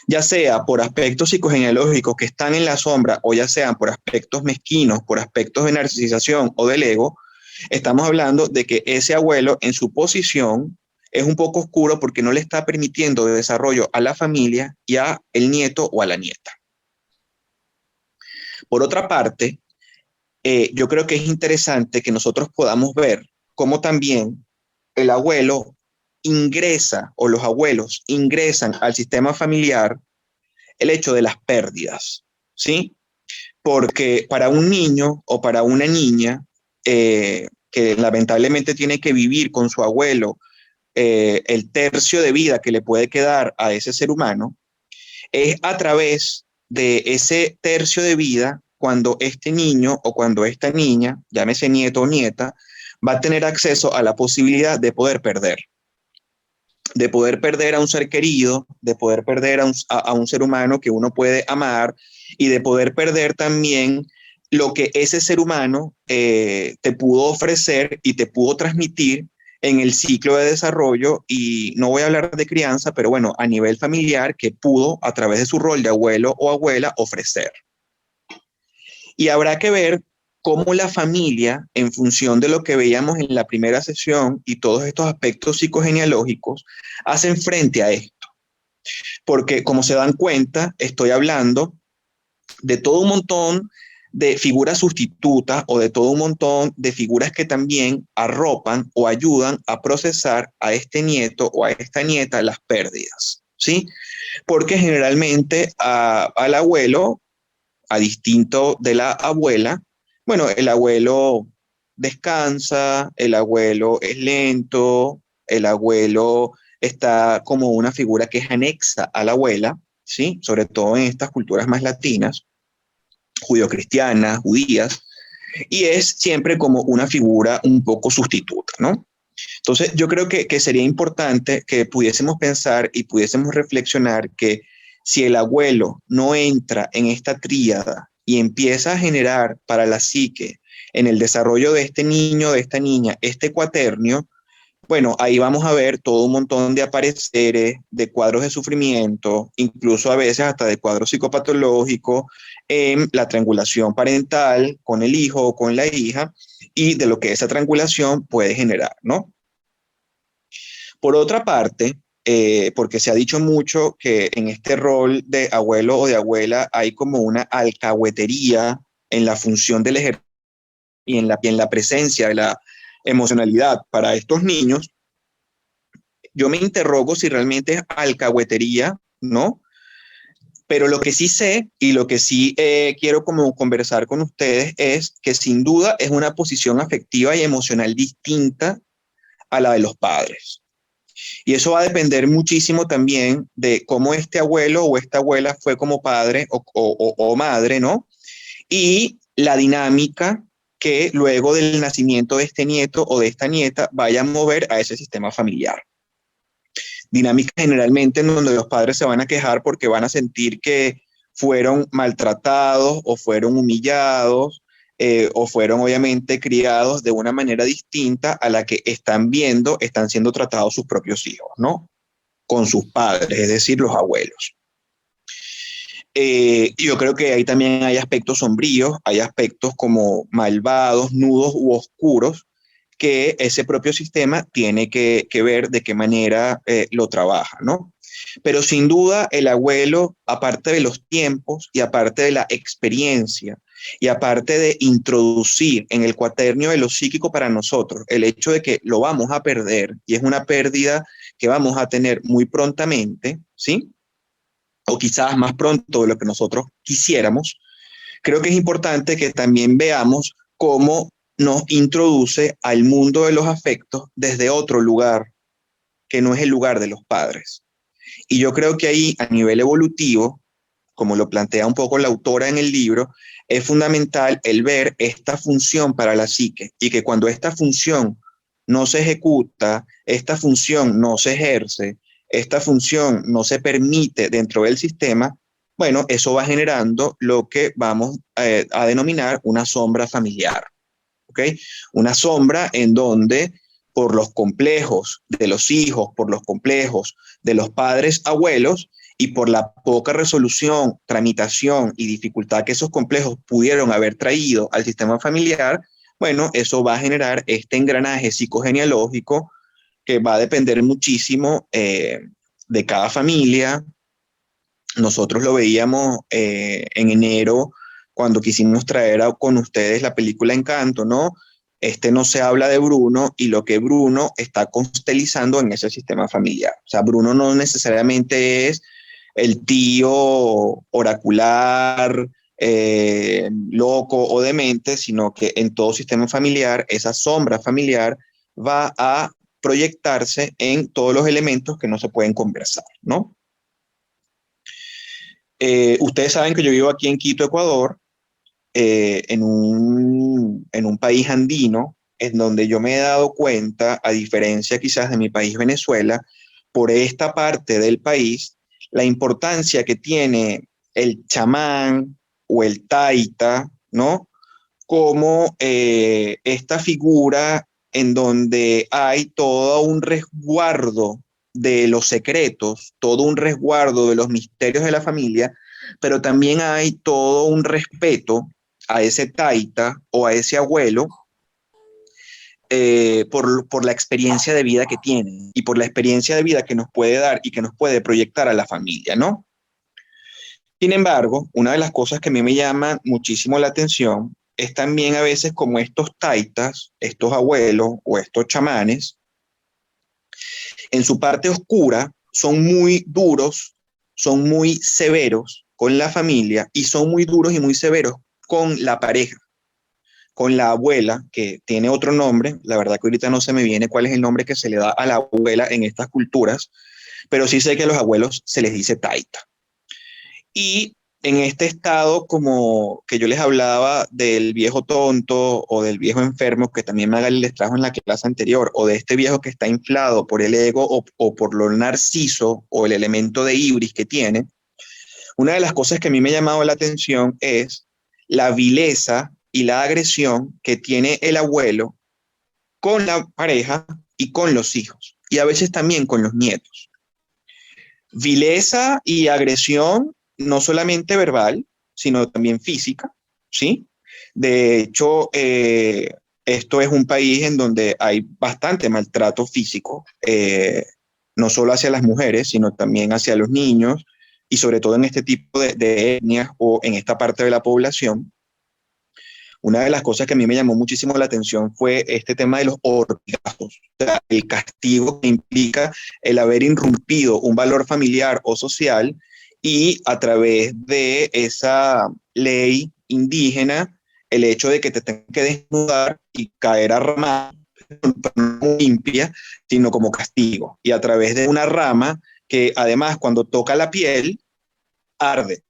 ya sea por aspectos psicogenealógicos que están en la sombra o ya sean por aspectos mezquinos, por aspectos de narcisización o del ego, estamos hablando de que ese abuelo en su posición es un poco oscuro porque no le está permitiendo de desarrollo a la familia y a el nieto o a la nieta. Por otra parte, yo creo que es interesante que nosotros podamos ver cómo también el abuelo ingresa o los abuelos ingresan al sistema familiar el hecho de las pérdidas, ¿sí? Porque para un niño o para una niña que lamentablemente tiene que vivir con su abuelo el tercio de vida que le puede quedar a ese ser humano, es a través de ese tercio de vida cuando este niño o cuando esta niña, llámese nieto o nieta, va a tener acceso a la posibilidad de poder perder a un ser querido, de poder perder a un ser humano que uno puede amar y de poder perder también lo que ese ser humano te pudo ofrecer y te pudo transmitir en el ciclo de desarrollo, y no voy a hablar de crianza, pero bueno, a nivel familiar que pudo a través de su rol de abuelo o abuela ofrecer. Y habrá que ver cómo la familia, en función de lo que veíamos en la primera sesión y todos estos aspectos psicogenealógicos, hacen frente a esto. Porque como se dan cuenta, estoy hablando de todo un montón de figuras sustitutas o de todo un montón de figuras que también arropan o ayudan a procesar a este nieto o a esta nieta las pérdidas, ¿sí? Porque generalmente al abuelo, a distinto de la abuela, bueno, el abuelo descansa, el abuelo es lento, el abuelo está como una figura que es anexa a la abuela, ¿sí? Sobre todo en estas culturas más latinas, judio-cristianas, judías, y es siempre como una figura un poco sustituta, ¿no? Entonces, yo creo que sería importante que pudiésemos pensar y pudiésemos reflexionar que si el abuelo no entra en esta tríada y empieza a generar para la psique en el desarrollo de este niño, de esta niña, este cuaternio, bueno, ahí vamos a ver todo un montón de apareceres, de cuadros de sufrimiento, incluso a veces hasta de cuadros psicopatológicos en la triangulación parental con el hijo o con la hija y de lo que esa triangulación puede generar, ¿no? Por otra parte, porque se ha dicho mucho que en este rol de abuelo o de abuela hay como una alcahuetería en la función del ejercicio y en la presencia de la emocionalidad para estos niños, yo me interrogo si realmente es alcahuetería, ¿no? Pero lo que sí sé y lo que sí quiero como conversar con ustedes es que sin duda es una posición afectiva y emocional distinta a la de los padres. Y eso va a depender muchísimo también de cómo este abuelo o esta abuela fue como padre o madre, ¿no? Y la dinámica que luego del nacimiento de este nieto o de esta nieta vaya a mover a ese sistema familiar. Dinámica generalmente en donde los padres se van a quejar porque van a sentir que fueron maltratados o fueron humillados o fueron obviamente criados de una manera distinta a la que están viendo, están siendo tratados sus propios hijos, ¿no? Con sus padres, es decir, los abuelos. Yo creo que ahí también hay aspectos sombríos, hay aspectos como malvados, nudos u oscuros, que ese propio sistema tiene que ver de qué manera lo trabaja, ¿no? Pero sin duda el abuelo, aparte de los tiempos y aparte de la experiencia y aparte de introducir en el cuaternio de lo psíquico para nosotros el hecho de que lo vamos a perder y es una pérdida que vamos a tener muy prontamente, ¿sí? O quizás más pronto de lo que nosotros quisiéramos, creo que es importante que también veamos cómo nos introduce al mundo de los afectos desde otro lugar, que no es el lugar de los padres. Y yo creo que ahí, a nivel evolutivo, como lo plantea un poco la autora en el libro, es fundamental el ver esta función para la psique y que cuando esta función no se ejecuta, esta función no se ejerce, esta función no se permite dentro del sistema, bueno, eso va generando lo que vamos a denominar una sombra familiar, ¿ok? Una sombra en donde por los complejos de los hijos, por los complejos de los padres abuelos y por la poca resolución, tramitación y dificultad que esos complejos pudieron haber traído al sistema familiar, bueno, eso va a generar este engranaje psicogenealógico que va a depender muchísimo de cada familia. Nosotros lo veíamos en enero cuando quisimos traer con ustedes la película Encanto, ¿no? No se habla de Bruno y lo que Bruno está constelizando en ese sistema familiar. O sea, Bruno no necesariamente es el tío oracular, loco o demente, sino que en todo sistema familiar, esa sombra familiar va a proyectarse en todos los elementos que no se pueden conversar, ¿no? Ustedes saben que yo vivo aquí en Quito, Ecuador, en un país andino, en donde yo me he dado cuenta, a diferencia quizás de mi país Venezuela, por esta parte del país, la importancia que tiene el chamán o el taita, ¿no? Como esta figura en donde hay todo un resguardo de los secretos, todo un resguardo de los misterios de la familia, pero también hay todo un respeto a ese taita o a ese abuelo por la experiencia de vida que tiene y por la experiencia de vida que nos puede dar y que nos puede proyectar a la familia, ¿no? Sin embargo, una de las cosas que a mí me llama muchísimo la atención es también a veces como estos taitas, estos abuelos o estos chamanes, en su parte oscura son muy duros, son muy severos con la familia y son muy duros y muy severos con la pareja, con la abuela, que tiene otro nombre. La verdad que ahorita no se me viene cuál es el nombre que se le da a la abuela en estas culturas, pero sí sé que a los abuelos se les dice taita. Y en este estado como que yo les hablaba del viejo tonto o del viejo enfermo que también Magali les trajo en la clase anterior, o de este viejo que está inflado por el ego o por lo narciso o el elemento de ibris que tiene, una de las cosas que a mí me ha llamado la atención es la vileza y la agresión que tiene el abuelo con la pareja y con los hijos, y a veces también con los nietos. Vileza y agresión no solamente verbal, sino también física, ¿sí? De hecho, esto es un país en donde hay bastante maltrato físico, no solo hacia las mujeres, sino también hacia los niños, y sobre todo en este tipo de etnias o en esta parte de la población. Una de las cosas que a mí me llamó muchísimo la atención fue este tema de los ortigazos, o sea, el castigo que implica el haber irrumpido un valor familiar o social y a través de esa ley indígena, el hecho de que te tengan que desnudar y caer a ramar, no limpia, sino como castigo. Y a través de una rama que además cuando toca la piel, arde.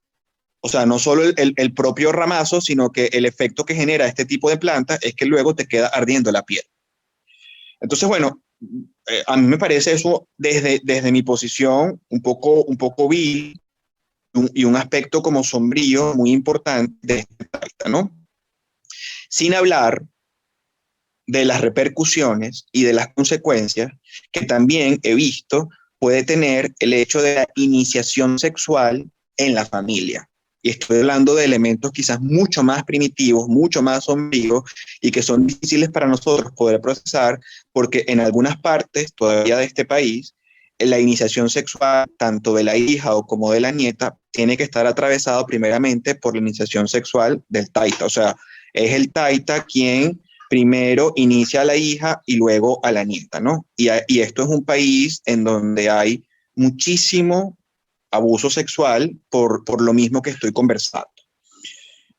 O sea, no solo el propio ramazo, sino que el efecto que genera este tipo de plantas es que luego te queda ardiendo la piel. Entonces, bueno, a mí me parece eso desde mi posición un poco vil y un aspecto como sombrío muy importante de este taita, ¿no? Sin hablar de las repercusiones y de las consecuencias que también he visto puede tener el hecho de la iniciación sexual en la familia. Y estoy hablando de elementos quizás mucho más primitivos, mucho más sombríos y que son difíciles para nosotros poder procesar porque en algunas partes todavía de este país la iniciación sexual tanto de la hija o como de la nieta tiene que estar atravesado primeramente por la iniciación sexual del taita. O sea, es el taita quien primero inicia a la hija y luego a la nieta, ¿no? Y esto es un país en donde hay muchísimo abuso sexual por lo mismo que estoy conversando.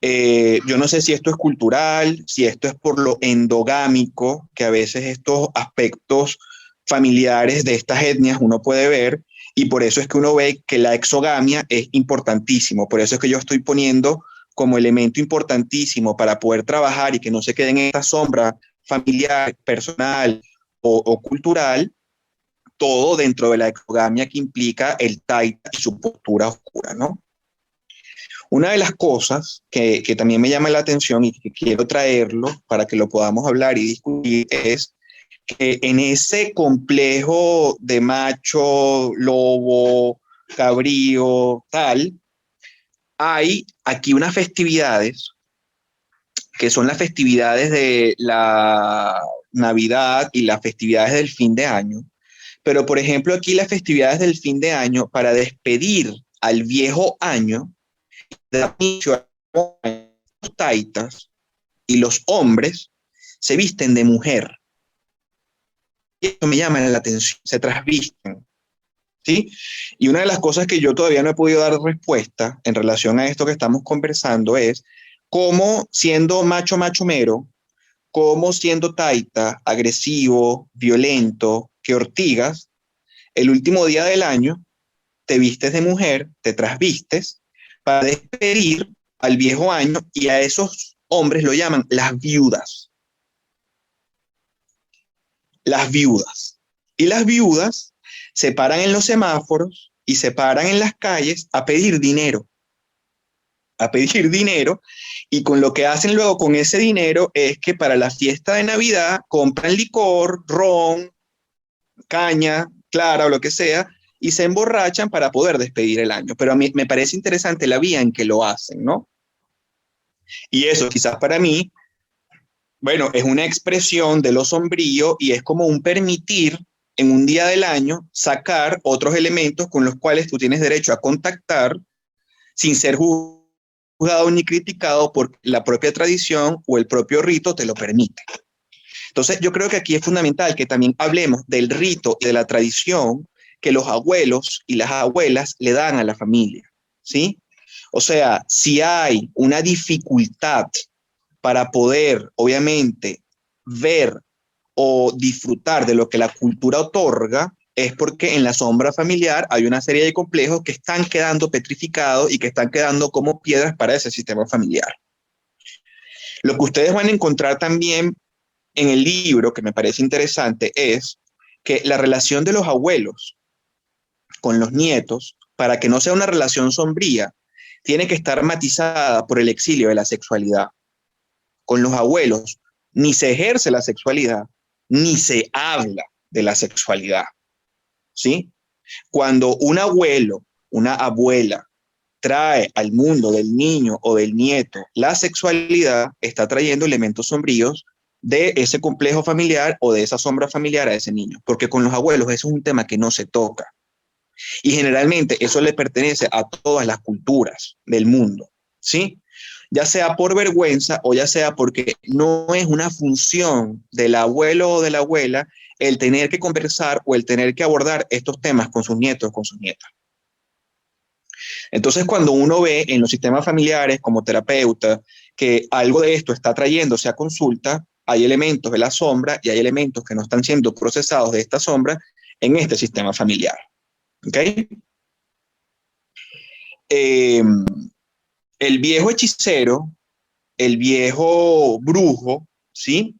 Yo no sé si esto es cultural, si esto es por lo endogámico, que a veces estos aspectos familiares de estas etnias uno puede ver, y por eso es que uno ve que la exogamia es importantísimo. Por eso es que yo estoy poniendo como elemento importantísimo para poder trabajar y que no se quede en esta sombra familiar, personal o cultural, todo dentro de la exogamia que implica el taita y su postura oscura, ¿no? Una de las cosas que también me llama la atención y que quiero traerlo para que lo podamos hablar y discutir es que en ese complejo de macho, lobo, cabrío, tal, hay aquí unas festividades que son las festividades de la Navidad y las festividades del fin de año. Pero, por ejemplo, aquí las festividades del fin de año, para despedir al viejo año, de los taitas y los hombres se visten de mujer. Y eso me llama la atención, se trasvisten. ¿Sí? Y una de las cosas que yo todavía no he podido dar respuesta en relación a esto que estamos conversando es cómo siendo macho mero, cómo siendo taita, agresivo, violento, que ortigas, el último día del año te vistes de mujer, te trasvistes para despedir al viejo año y a esos hombres lo llaman las viudas. Las viudas. Y las viudas se paran en los semáforos y se paran en las calles a pedir dinero. A pedir dinero y con lo que hacen luego con ese dinero es que para la fiesta de Navidad compran licor, ron, caña, clara o lo que sea y se emborrachan para poder despedir el año. Pero a mí me parece interesante la vía en que lo hacen, ¿no? Y eso quizás para mí, bueno, es una expresión de lo sombrío y es como un permitir en un día del año sacar otros elementos con los cuales tú tienes derecho a contactar sin ser juzgado ni criticado por la propia tradición o el propio rito te lo permite. Entonces yo creo que aquí es fundamental que también hablemos del rito y de la tradición que los abuelos y las abuelas le dan a la familia, ¿sí? O sea, si hay una dificultad para poder, obviamente, ver o disfrutar de lo que la cultura otorga, es porque en la sombra familiar hay una serie de complejos que están quedando petrificados y que están quedando como piedras para ese sistema familiar. Lo que ustedes van a encontrar también en el libro, que me parece interesante, es que la relación de los abuelos con los nietos, para que no sea una relación sombría, tiene que estar matizada por el exilio de la sexualidad. Con los abuelos ni se ejerce la sexualidad, ni se habla de la sexualidad. ¿Sí? Cuando un abuelo, una abuela, trae al mundo del niño o del nieto la sexualidad, está trayendo elementos sombríos de ese complejo familiar o de esa sombra familiar a ese niño, porque con los abuelos eso es un tema que no se toca. Y generalmente eso le pertenece a todas las culturas del mundo, ¿sí? Ya sea por vergüenza o ya sea porque no es una función del abuelo o de la abuela el tener que conversar o el tener que abordar estos temas con sus nietos, con sus nietas. Entonces, cuando uno ve en los sistemas familiares como terapeuta que algo de esto está trayéndose a consulta, hay elementos de la sombra y hay elementos que no están siendo procesados de esta sombra en este sistema familiar. ¿Ok? El viejo hechicero, el viejo brujo, ¿sí?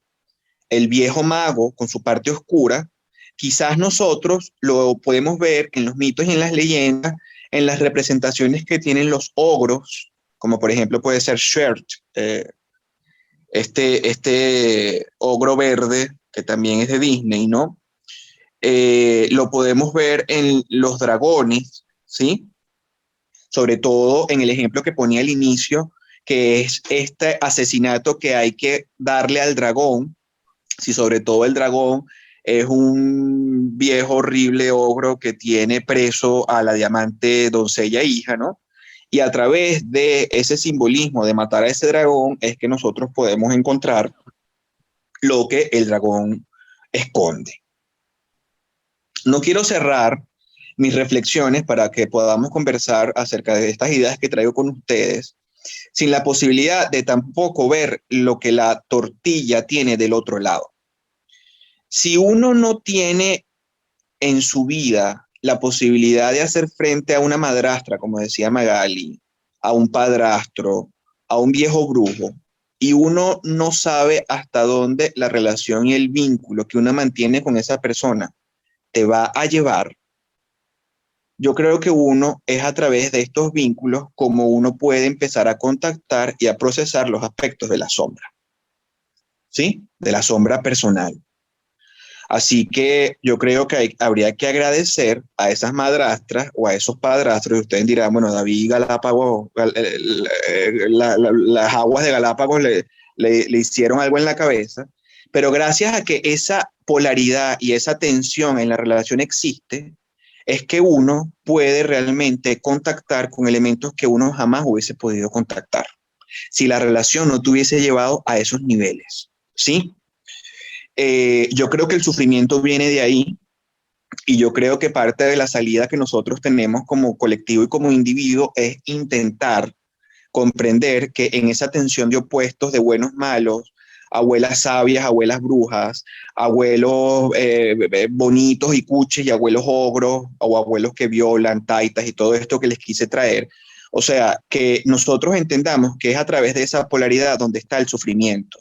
El viejo mago con su parte oscura, quizás nosotros lo podemos ver en los mitos y en las leyendas, en las representaciones que tienen los ogros, como por ejemplo puede ser Shert, este ogro verde, que también es de Disney, ¿no? Lo podemos ver en los dragones, ¿sí? Sobre todo en el ejemplo que ponía al inicio, que es este asesinato que hay que darle al dragón, si sobre todo el dragón es un viejo horrible ogro que tiene preso a la diamante doncella hija, ¿no? Y a través de ese simbolismo de matar a ese dragón es que nosotros podemos encontrar lo que el dragón esconde. No quiero cerrar mis reflexiones para que podamos conversar acerca de estas ideas que traigo con ustedes, sin la posibilidad de tampoco ver lo que la tortilla tiene del otro lado. Si uno no tiene en su vida la posibilidad de hacer frente a una madrastra, como decía Magali, a un padrastro, a un viejo brujo, y uno no sabe hasta dónde la relación y el vínculo que uno mantiene con esa persona te va a llevar, yo creo que uno es a través de estos vínculos como uno puede empezar a contactar y a procesar los aspectos de la sombra, ¿sí? De la sombra personal. Así que yo creo que habría que agradecer a esas madrastras o a esos padrastros, y ustedes dirán, bueno, David Galápagos, las aguas de Galápagos le hicieron algo en la cabeza, pero gracias a que esa polaridad y esa tensión en la relación existe, es que uno puede realmente contactar con elementos que uno jamás hubiese podido contactar si la relación no te hubiese llevado a esos niveles, ¿sí? Yo creo que el sufrimiento viene de ahí y yo creo que parte de la salida que nosotros tenemos como colectivo y como individuo es intentar comprender que en esa tensión de opuestos de buenos malos, abuelas sabias, abuelas brujas, abuelos bonitos y cuches y abuelos ogros o abuelos que violan, taitas y todo esto que les quise traer. O sea, que nosotros entendamos que es a través de esa polaridad donde está el sufrimiento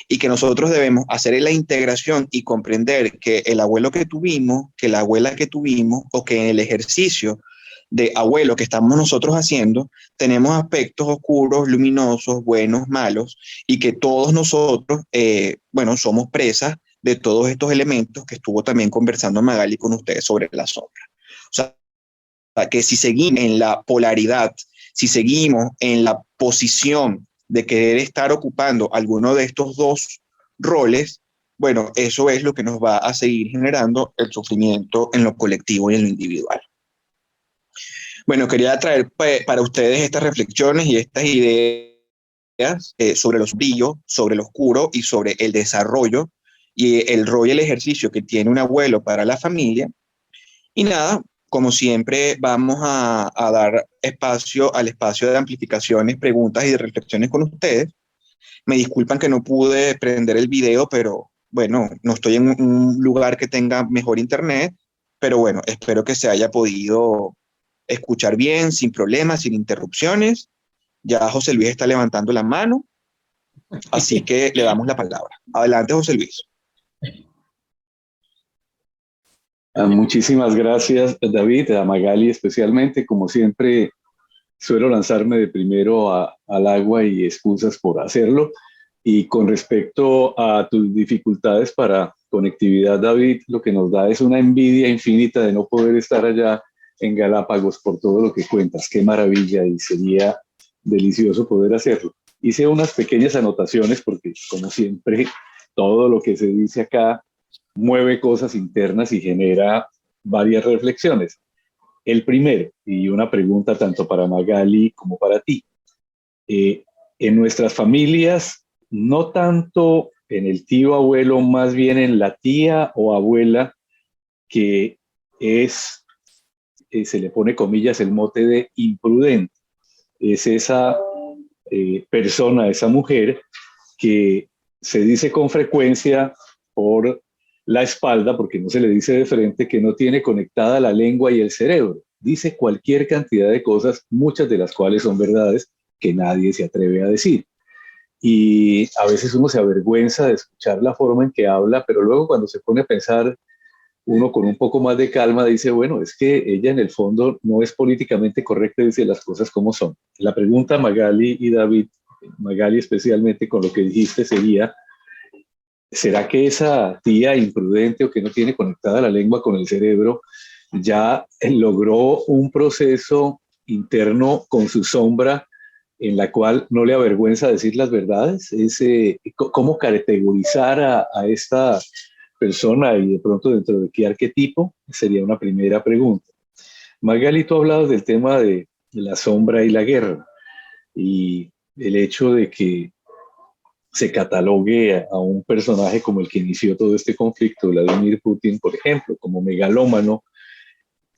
y que nosotros debemos hacer la integración y comprender que el abuelo que tuvimos, que la abuela que tuvimos o que en el ejercicio de abuelo que estamos nosotros haciendo, tenemos aspectos oscuros, luminosos, buenos, malos, y que todos nosotros, bueno, somos presas de todos estos elementos que estuvo también conversando Magali con ustedes sobre la sombra. O sea, que si seguimos en la polaridad, si seguimos en la posición de querer estar ocupando alguno de estos dos roles, bueno, eso es lo que nos va a seguir generando el sufrimiento en lo colectivo y en lo individual. Bueno, quería traer para ustedes estas reflexiones y estas ideas sobre los brillos, sobre lo oscuro y sobre el desarrollo y el rol y el ejercicio que tiene un abuelo para la familia. Y nada, como siempre, vamos a dar espacio al espacio de amplificaciones, preguntas y de reflexiones con ustedes. Me disculpan que no pude prender el video, pero bueno, no estoy en un lugar que tenga mejor internet, pero bueno, espero que se haya podido escuchar bien, sin problemas, sin interrupciones. Ya José Luis está levantando la mano, así que le damos la palabra. Adelante, José Luis. Muchísimas gracias, David, a Magali especialmente. Como siempre, suelo lanzarme de primero al agua y excusas por hacerlo. Y con respecto a tus dificultades para conectividad, David, lo que nos da es una envidia infinita de no poder estar allá en Galápagos por todo lo que cuentas. Qué maravilla, y sería delicioso poder hacerlo. Hice unas pequeñas anotaciones porque, como siempre, todo lo que se dice acá mueve cosas internas y genera varias reflexiones. El primero, y una pregunta tanto para Magali como para ti. En nuestras familias, no tanto en el tío abuelo, más bien en la tía o abuela, que es, se le pone comillas el mote de imprudente. Es esa persona, esa mujer que se dice con frecuencia por la espalda, porque no se le dice de frente, que no tiene conectada la lengua y el cerebro. Dice cualquier cantidad de cosas, muchas de las cuales son verdades que nadie se atreve a decir. Y a veces uno se avergüenza de escuchar la forma en que habla, pero luego cuando se pone a pensar, uno con un poco más de calma dice, bueno, es que ella en el fondo no es políticamente correcta y dice las cosas como son. La pregunta, Magali y David, Magali, especialmente con lo que dijiste, sería, ¿será que esa tía imprudente o que no tiene conectada la lengua con el cerebro ya logró un proceso interno con su sombra en la cual no le avergüenza decir las verdades? ¿Cómo categorizar a esta persona y de pronto dentro de qué arquetipo? Sería una primera pregunta. Magali, tú hablabas del tema de la sombra y la guerra y el hecho de que se catalogue a un personaje como el que inició todo este conflicto, Vladimir Putin, por ejemplo, como megalómano.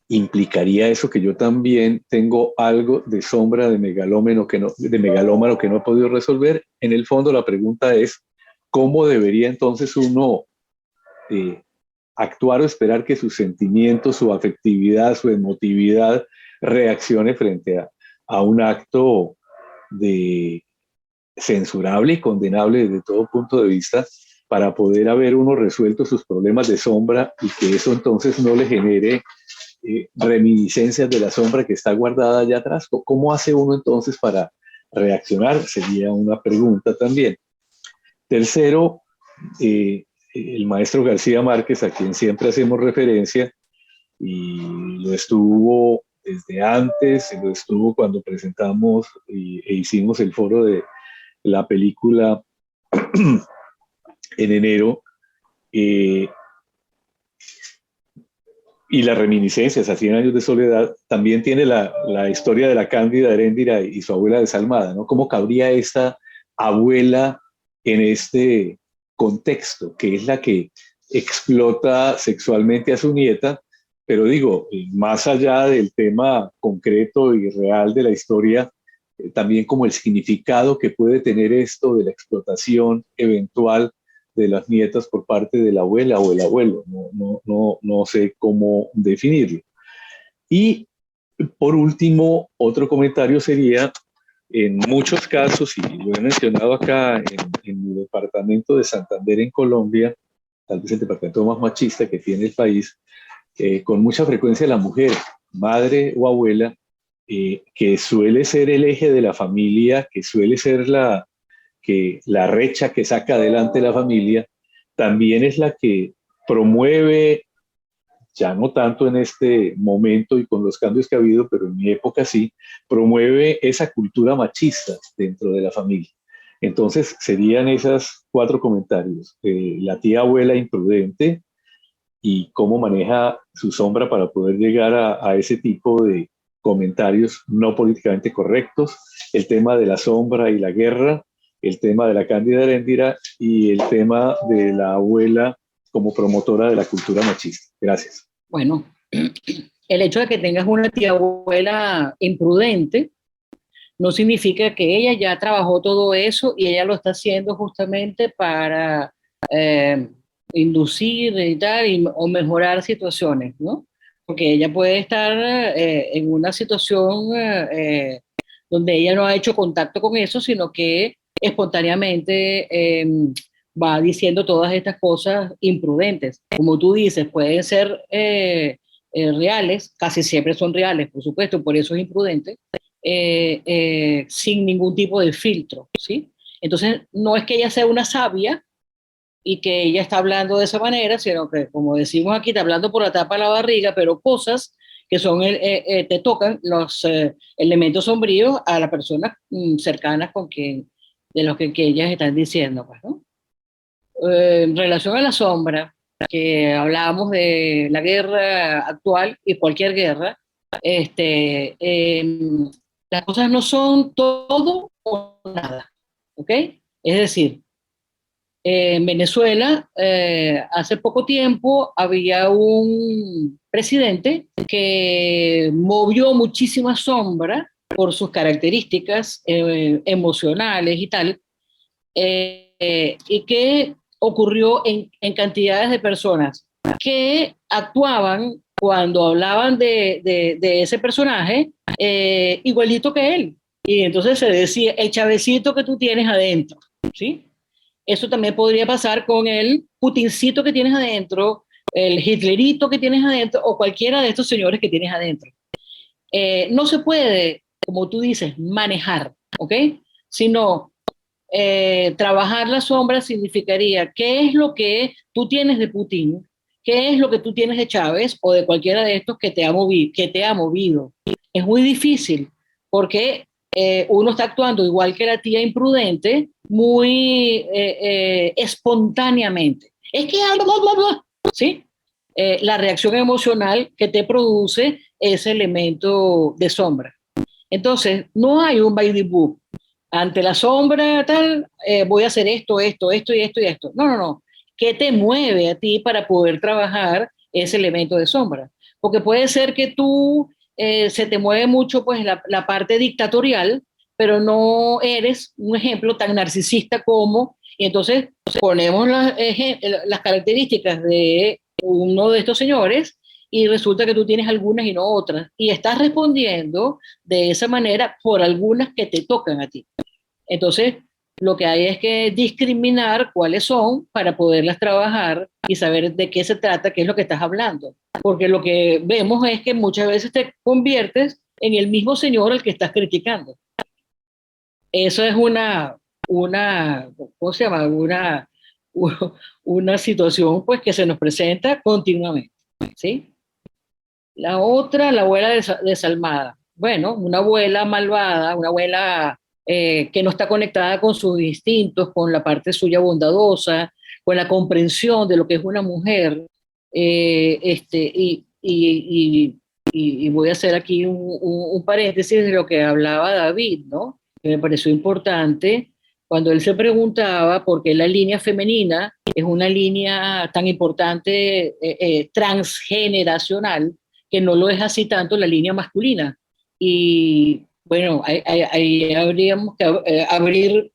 ¿Implicaría eso que yo también tengo algo de sombra de megalómano que no he podido resolver? En el fondo la pregunta es, ¿cómo debería entonces uno actuar o esperar que sus sentimientos, su afectividad, su emotividad reaccione frente a un acto de censurable y condenable desde todo punto de vista, para poder haber uno resuelto sus problemas de sombra y que eso entonces no le genere reminiscencias de la sombra que está guardada allá atrás? ¿Cómo hace uno entonces para reaccionar? Sería una pregunta también. Tercero, el maestro García Márquez, a quien siempre hacemos referencia, y lo estuvo desde antes, lo estuvo cuando presentamos e hicimos el foro de la película en enero, y las reminiscencias a 100 años de soledad, también tiene la historia de la Cándida Heréndira y su abuela desalmada, ¿no? ¿Cómo cabría esta abuela en este contexto, que es la que explota sexualmente a su nieta? Pero digo, más allá del tema concreto y real de la historia, también como el significado que puede tener esto de la explotación eventual de las nietas por parte de la abuela o el abuelo. No sé cómo definirlo. Y por último, otro comentario sería, en muchos casos, y lo he mencionado acá en mi departamento de Santander en Colombia, tal vez el departamento más machista que tiene el país, con mucha frecuencia la mujer, madre o abuela, que suele ser el eje de la familia, que suele ser la recha que saca adelante la familia, también es la que promueve, ya no tanto en este momento y con los cambios que ha habido, pero en mi época sí, promueve esa cultura machista dentro de la familia. Entonces serían esos 4 comentarios. La tía abuela imprudente y cómo maneja su sombra para poder llegar a ese tipo de comentarios no políticamente correctos, el tema de la sombra y la guerra, el tema de la Cándida Heréndira y el tema de la abuela como promotora de la cultura machista. Gracias. Bueno, el hecho de que tengas una tía abuela imprudente no significa que ella ya trabajó todo eso y ella lo está haciendo justamente para inducir y tal, o mejorar situaciones, ¿no? Porque ella puede estar en una situación donde ella no ha hecho contacto con eso, sino que espontáneamente va diciendo todas estas cosas imprudentes. Como tú dices, pueden ser reales, casi siempre son reales, por supuesto, por eso es imprudente, sin ningún tipo de filtro, ¿sí? Entonces, no es que ella sea una sabia y que ella está hablando de esa manera, sino que, como decimos aquí, está hablando por la tapa de la barriga, pero cosas que son, te tocan los elementos sombríos a las personas cercanas con quien, de los que ellas están diciendo, pues, ¿no? En relación a la sombra, que hablábamos de la guerra actual y cualquier guerra, las cosas no son todo o nada, ¿ok? Es decir, en Venezuela, hace poco tiempo había un presidente que movió muchísima sombra por sus características emocionales y tal, y que ocurrió en cantidades de personas que actuaban cuando hablaban de ese personaje igualito que él. Y entonces se decía, el chavecito que tú tienes adentro, ¿sí? Eso también podría pasar con el Putincito que tienes adentro, el Hitlerito que tienes adentro o cualquiera de estos señores que tienes adentro. No se puede, como tú dices, manejar, ¿ok? Sino trabajar la sombra significaría qué es lo que tú tienes de Putin, qué es lo que tú tienes de Chávez o de cualquiera de estos que te ha movido. Es muy difícil porque uno está actuando igual que la tía imprudente, muy espontáneamente. Es que, ¿sí? La reacción emocional que te produce ese elemento de sombra. Entonces, no hay un by the book. Ante la sombra, tal, voy a hacer esto y esto y esto. No, no, no. ¿Qué te mueve a ti para poder trabajar ese elemento de sombra? Porque puede ser que tú se te mueve mucho pues la parte dictatorial, pero no eres un ejemplo tan narcisista como, y entonces ponemos las características de uno de estos señores y resulta que tú tienes algunas y no otras, y estás respondiendo de esa manera por algunas que te tocan a ti. Entonces, lo que hay es que discriminar cuáles son para poderlas trabajar y saber de qué se trata, qué es lo que estás hablando. Porque lo que vemos es que muchas veces te conviertes en el mismo señor al que estás criticando. Eso es ¿cómo se llama? Una situación pues que se nos presenta continuamente, ¿sí? La otra, la abuela desalmada. Bueno, una abuela malvada, una abuela que no está conectada con sus instintos, con la parte suya bondadosa, con la comprensión de lo que es una mujer. Y voy a hacer aquí un paréntesis de lo que hablaba David, ¿no? Que me pareció importante cuando él se preguntaba por qué la línea femenina es una línea tan importante transgeneracional que no lo es así tanto la línea masculina. Y bueno, ahí habríamos que abrir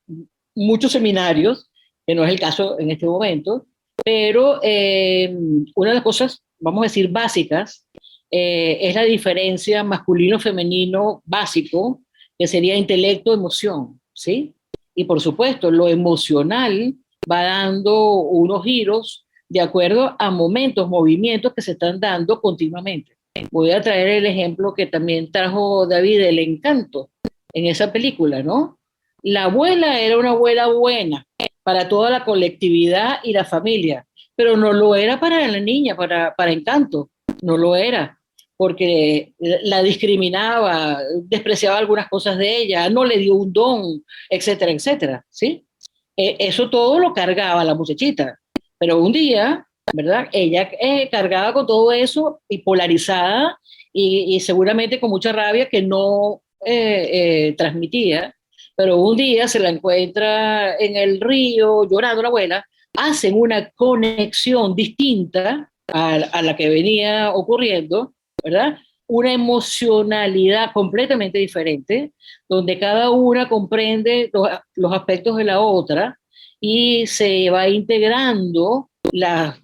muchos seminarios, que no es el caso en este momento, pero una de las cosas, vamos a decir, básicas, es la diferencia masculino-femenino básico, que sería intelecto, emoción, ¿sí? Y por supuesto, lo emocional va dando unos giros de acuerdo a momentos, movimientos que se están dando continuamente. Voy a traer el ejemplo que también trajo David, el encanto en esa película, ¿no? La abuela era una abuela buena para toda la colectividad y la familia, pero no lo era para la niña, para Encanto, no lo era, porque la discriminaba, despreciaba algunas cosas de ella, no le dio un don, etcétera, etcétera, ¿sí? Eso todo lo cargaba la muchachita, pero un día, ¿verdad? Ella cargaba con todo eso y polarizada y seguramente con mucha rabia que no transmitía, pero un día se la encuentra en el río llorando la abuela, hacen una conexión distinta a la que venía ocurriendo, ¿verdad? Una emocionalidad completamente diferente, donde cada una comprende los aspectos de la otra y se va integrando las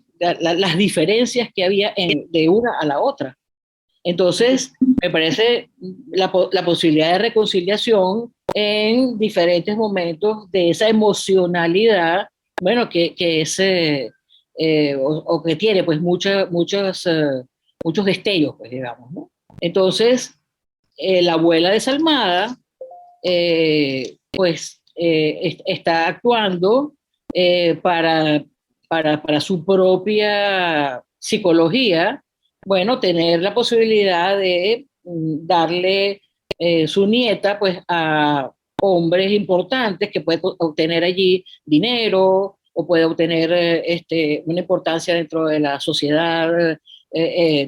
diferencias que había de una a la otra. Entonces, me parece la posibilidad de reconciliación en diferentes momentos de esa emocionalidad, bueno, que es, o que tiene pues muchos destellos, pues digamos, ¿no? Entonces, la abuela desalmada, pues está actuando para su propia psicología, bueno, tener la posibilidad de darle su nieta pues a hombres importantes que puede obtener allí dinero o puede obtener una importancia dentro de la sociedad,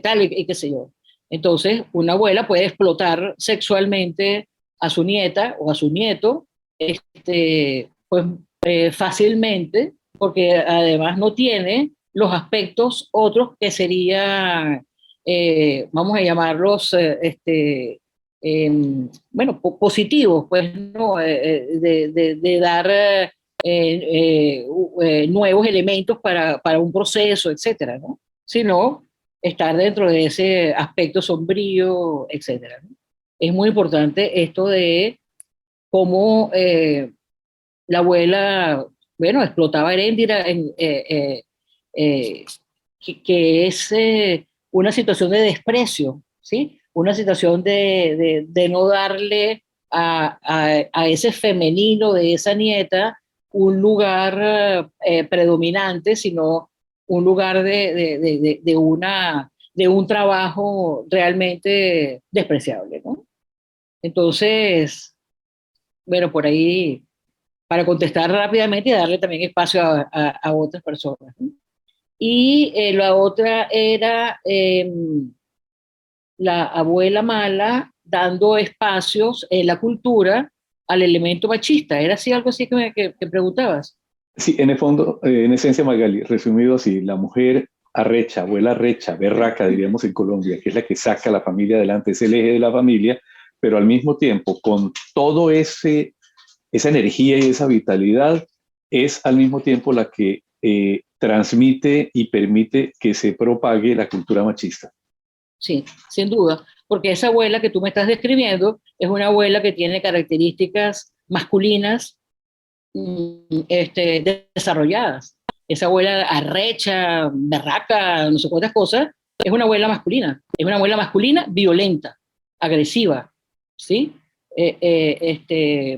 tal y qué sé yo. Entonces, una abuela puede explotar sexualmente a su nieta o a su nieto, pues fácilmente, porque además no tiene los aspectos otros que serían, vamos a llamarlos, bueno, positivos, pues, ¿no? De dar nuevos elementos para un proceso, etcétera, ¿no? Sino estar dentro de ese aspecto sombrío, etcétera, ¿no? Es muy importante esto de cómo la abuela, bueno, explotaba Heréndira que es una situación de desprecio, ¿sí? Una situación de no darle a ese femenino de esa nieta un lugar predominante, sino un lugar de un trabajo realmente despreciable, ¿no? Entonces, bueno, por ahí, para contestar rápidamente y darle también espacio a otras personas, ¿no? Y la otra era la abuela mala dando espacios en la cultura al elemento machista. ¿Era así algo así que preguntabas? Sí, en el fondo, en esencia, Magali, resumido así, la mujer arrecha, abuela arrecha, berraca, diríamos en Colombia, que es la que saca a la familia adelante, es el eje de la familia, pero al mismo tiempo, con todo esa energía y esa vitalidad, es al mismo tiempo la que transmite y permite que se propague la cultura machista. Sí, sin duda, porque esa abuela que tú me estás describiendo es una abuela que tiene características masculinas desarrolladas. Esa abuela arrecha, berraca, no sé cuántas cosas, es una abuela masculina violenta, agresiva, ¿sí?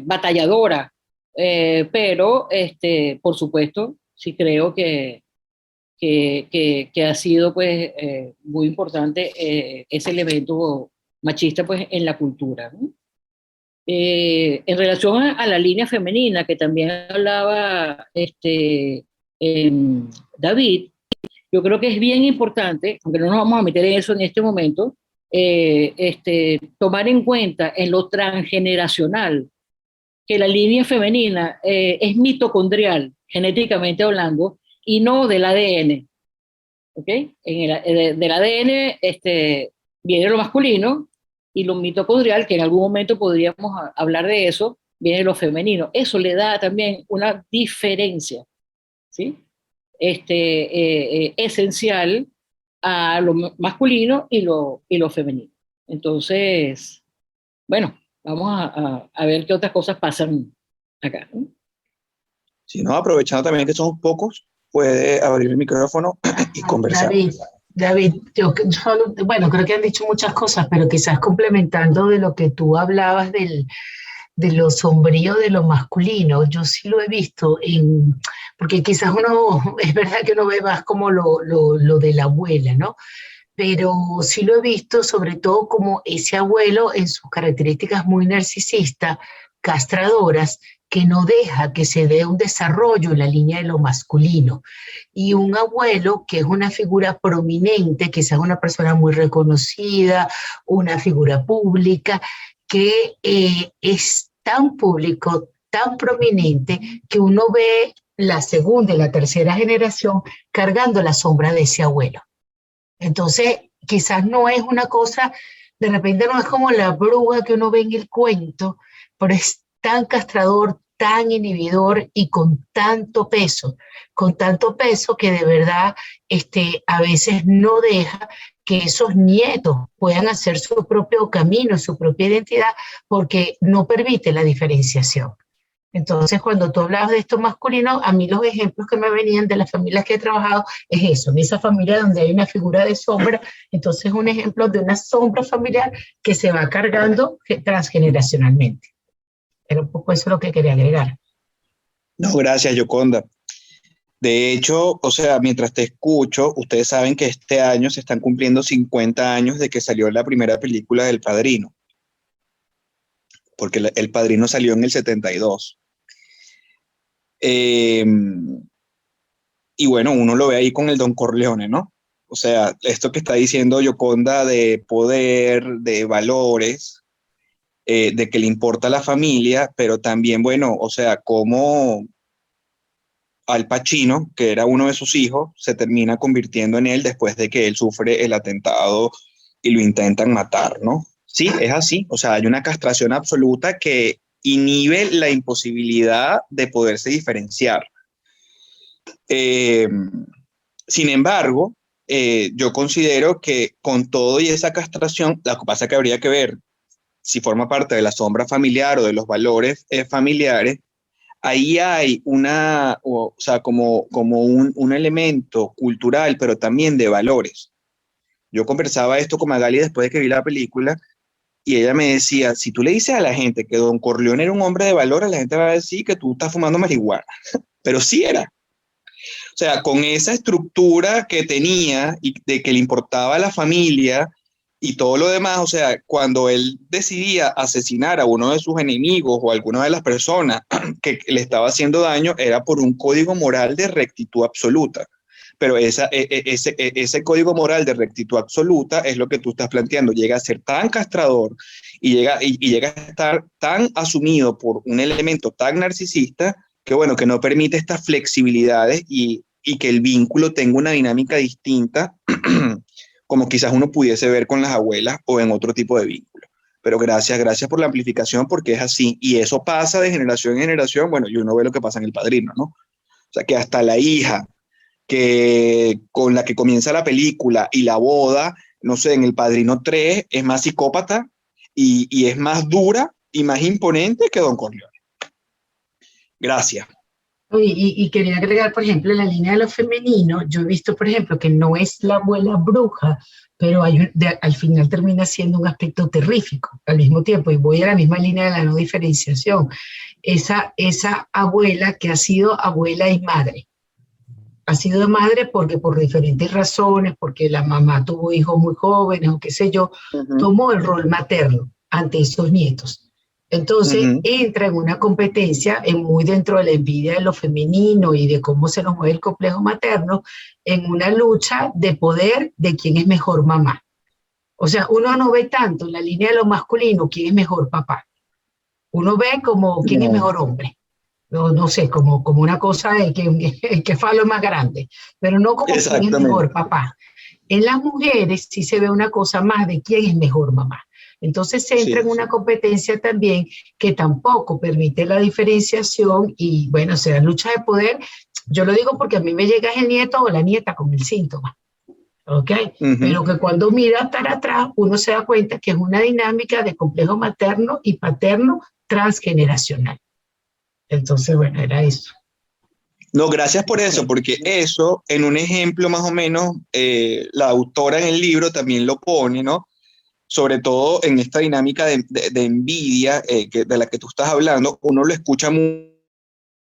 Batalladora, pero por supuesto, sí creo que ha sido pues muy importante ese elemento machista pues en la cultura, ¿no? En relación a la línea femenina que también hablaba David, yo creo que es bien importante, aunque no nos vamos a meter en eso en este momento, tomar en cuenta en lo transgeneracional que la línea femenina es mitocondrial, genéticamente hablando, y no del ADN. ¿Ok? Del ADN viene lo masculino y lo mitocondrial, que en algún momento podríamos hablar de eso, viene lo femenino. Eso le da también una diferencia, ¿sí? Esencial a lo masculino y lo femenino. Entonces, bueno, vamos a ver qué otras cosas pasan acá, ¿no? Si no, aprovechando también que somos pocos, puede abrir el micrófono y conversar. David, bueno, creo que han dicho muchas cosas, pero quizás complementando de lo que tú hablabas de lo sombrío de lo masculino, yo sí lo he visto, porque quizás uno, es verdad que uno ve más como lo de la abuela, ¿no? Pero sí lo he visto sobre todo como ese abuelo en sus características muy narcisistas, castradoras, que no deja que se dé un desarrollo en la línea de lo masculino. Y un abuelo que es una figura prominente, quizás una persona muy reconocida, una figura pública, que es tan público, tan prominente, que uno ve la segunda y la tercera generación cargando la sombra de ese abuelo. Entonces, quizás no es una cosa, de repente no es como la bruja que uno ve en el cuento, pero es tan castrador, tan inhibidor y con tanto peso que de verdad a veces no deja que esos nietos puedan hacer su propio camino, su propia identidad, porque no permite la diferenciación. Entonces, cuando tú hablabas de esto masculino, a mí los ejemplos que me venían de las familias que he trabajado es eso, en esa familia donde hay una figura de sombra, entonces un ejemplo de una sombra familiar que se va cargando transgeneracionalmente. Era un poco eso lo que quería agregar. No, gracias, Yoconda. De hecho, o sea, mientras te escucho, ustedes saben que este año se están cumpliendo 50 años de que salió la primera película del Padrino, porque el Padrino salió en el 72. Y bueno, uno lo ve ahí con el Don Corleone, ¿no? O sea, esto que está diciendo Yoconda de poder, de valores, de que le importa la familia, pero también, bueno, o sea, cómo Al Pacino, que era uno de sus hijos, se termina convirtiendo en él después de que él sufre el atentado y lo intentan matar, ¿no? Sí, es así. O sea, hay una castración absoluta que inhibe la imposibilidad de poderse diferenciar. Sin embargo, yo considero que con todo y esa castración, lo que pasa es que habría que ver si forma parte de la sombra familiar o de los valores familiares. Ahí hay o sea, como un elemento cultural, pero también de valores. Yo conversaba esto con Magali después de que vi la película y ella me decía, si tú le dices a la gente que Don Corleone era un hombre de valores, la gente va a decir que tú estás fumando marihuana, pero sí era. O sea, con esa estructura que tenía y de que le importaba a la familia y todo lo demás, o sea, cuando él decidía asesinar a uno de sus enemigos o a alguna de las personas que le estaba haciendo daño, era por un código moral de rectitud absoluta. Pero ese código moral de rectitud absoluta es lo que tú estás planteando. Llega a ser tan castrador y llega a estar tan asumido por un elemento tan narcisista que, bueno, que no permite estas flexibilidades y que el vínculo tenga una dinámica distinta como quizás uno pudiese ver con las abuelas o en otro tipo de vínculo. Pero gracias por la amplificación, porque es así. Y eso pasa de generación en generación. Bueno, y uno ve lo que pasa en El Padrino, ¿no? O sea, que hasta la hija que con la que comienza la película y la boda, no sé, en El Padrino 3 es más psicópata y es más dura y más imponente que Don Corleone. Gracias. Y quería agregar, por ejemplo, en la línea de lo femenino, yo he visto, por ejemplo, que no es la abuela bruja, pero al final termina siendo un aspecto terrífico al mismo tiempo, y voy a la misma línea de la no diferenciación. Esa abuela que ha sido abuela y madre. Ha sido madre porque por diferentes razones, porque la mamá tuvo hijos muy jóvenes o qué sé yo, tomó el rol materno ante esos nietos. Entonces entra en una competencia muy dentro de la envidia de lo femenino y de cómo se nos mueve el complejo materno, en una lucha de poder de quién es mejor mamá. O sea, uno no ve tanto en la línea de lo masculino quién es mejor papá. Uno ve como quién es mejor hombre. No sé, como una cosa de que falo es más grande, pero no como quién es mejor papá. En las mujeres sí se ve una cosa más de quién es mejor mamá. Entonces se entra en una competencia también que tampoco permite la diferenciación y bueno, se da lucha de poder. Yo lo digo porque a mí me llega el nieto o la nieta con el síntoma, ¿ok? Pero que cuando mira para atrás uno se da cuenta que es una dinámica de complejo materno y paterno transgeneracional. Entonces, bueno, era eso. No, gracias por eso, porque eso, en un ejemplo más o menos, la autora en el libro también lo pone, ¿no? Sobre todo en esta dinámica de envidia de la que tú estás hablando, uno lo escucha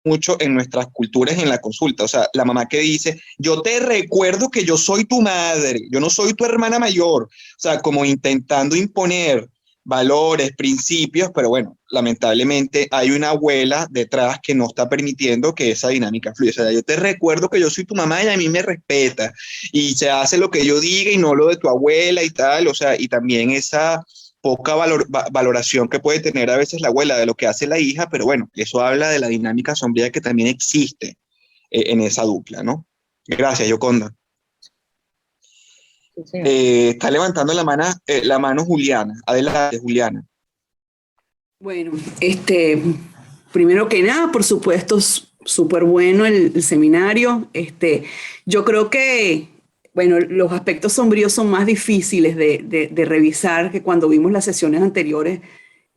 mucho en nuestras culturas y en la consulta. O sea, la mamá que dice, yo te recuerdo que yo soy tu madre, yo no soy tu hermana mayor. O sea, como intentando imponer valores, principios, pero bueno, lamentablemente hay una abuela detrás que no está permitiendo que esa dinámica fluya. O sea, yo te recuerdo que yo soy tu mamá y a mí me respeta y se hace lo que yo diga y no lo de tu abuela y tal. O sea, y también esa poca valoración que puede tener a veces la abuela de lo que hace la hija, pero bueno, eso habla de la dinámica sombría que también existe en esa dupla, ¿no? Gracias, Yoconda. Sí. Está levantando la mano Juliana. Adelante, Juliana. Bueno, primero que nada, por supuesto, súper bueno el seminario. Yo creo que, bueno, los aspectos sombríos son más difíciles de revisar que cuando vimos las sesiones anteriores,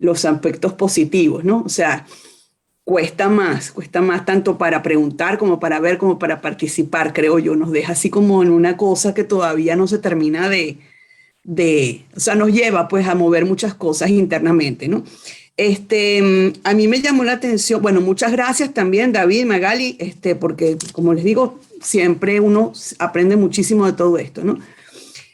los aspectos positivos, ¿no? O sea, cuesta más tanto para preguntar como para ver, como para participar, creo yo. Nos deja así como en una cosa que todavía no se termina o sea, nos lleva pues a mover muchas cosas internamente, ¿no? A mí me llamó la atención, bueno, muchas gracias también, David, Magali, porque como les digo, siempre uno aprende muchísimo de todo esto, ¿no?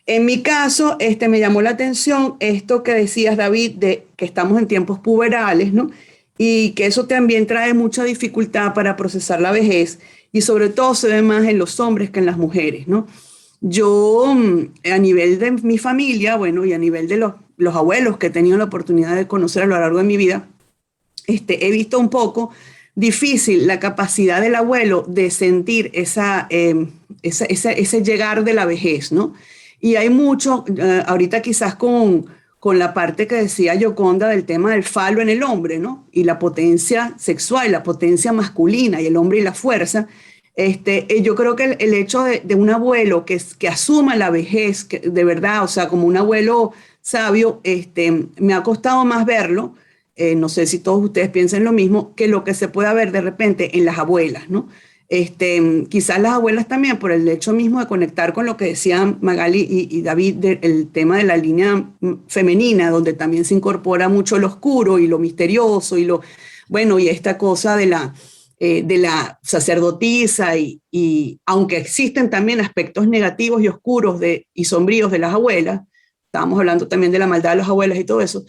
En mi caso, me llamó la atención esto que decías, David, de que estamos en tiempos puberales, ¿no? Y que eso también trae mucha dificultad para procesar la vejez y sobre todo se ve más en los hombres que en las mujeres, ¿no? Yo, a nivel de mi familia, bueno, y a nivel de los abuelos que he tenido la oportunidad de conocer a lo largo de mi vida, he visto un poco difícil la capacidad del abuelo de sentir ese llegar de la vejez, ¿no? Y hay mucho, ahorita quizás con la parte que decía Yoconda del tema del falo en el hombre, ¿no? Y la potencia sexual, la potencia masculina y el hombre y la fuerza. Yo creo que el hecho de un abuelo que asuma la vejez, que, de verdad, o sea, como un abuelo sabio, me ha costado más verlo, no sé si todos ustedes piensan lo mismo, que lo que se pueda ver de repente en las abuelas, ¿no? Quizás las abuelas también, por el hecho mismo de conectar con lo que decían Magali y David, el tema de la línea femenina, donde también se incorpora mucho lo oscuro y lo misterioso y esta cosa de la sacerdotisa y aunque existen también aspectos negativos y oscuros y sombríos de las abuelas, estábamos hablando también de la maldad de los abuelos y todo eso,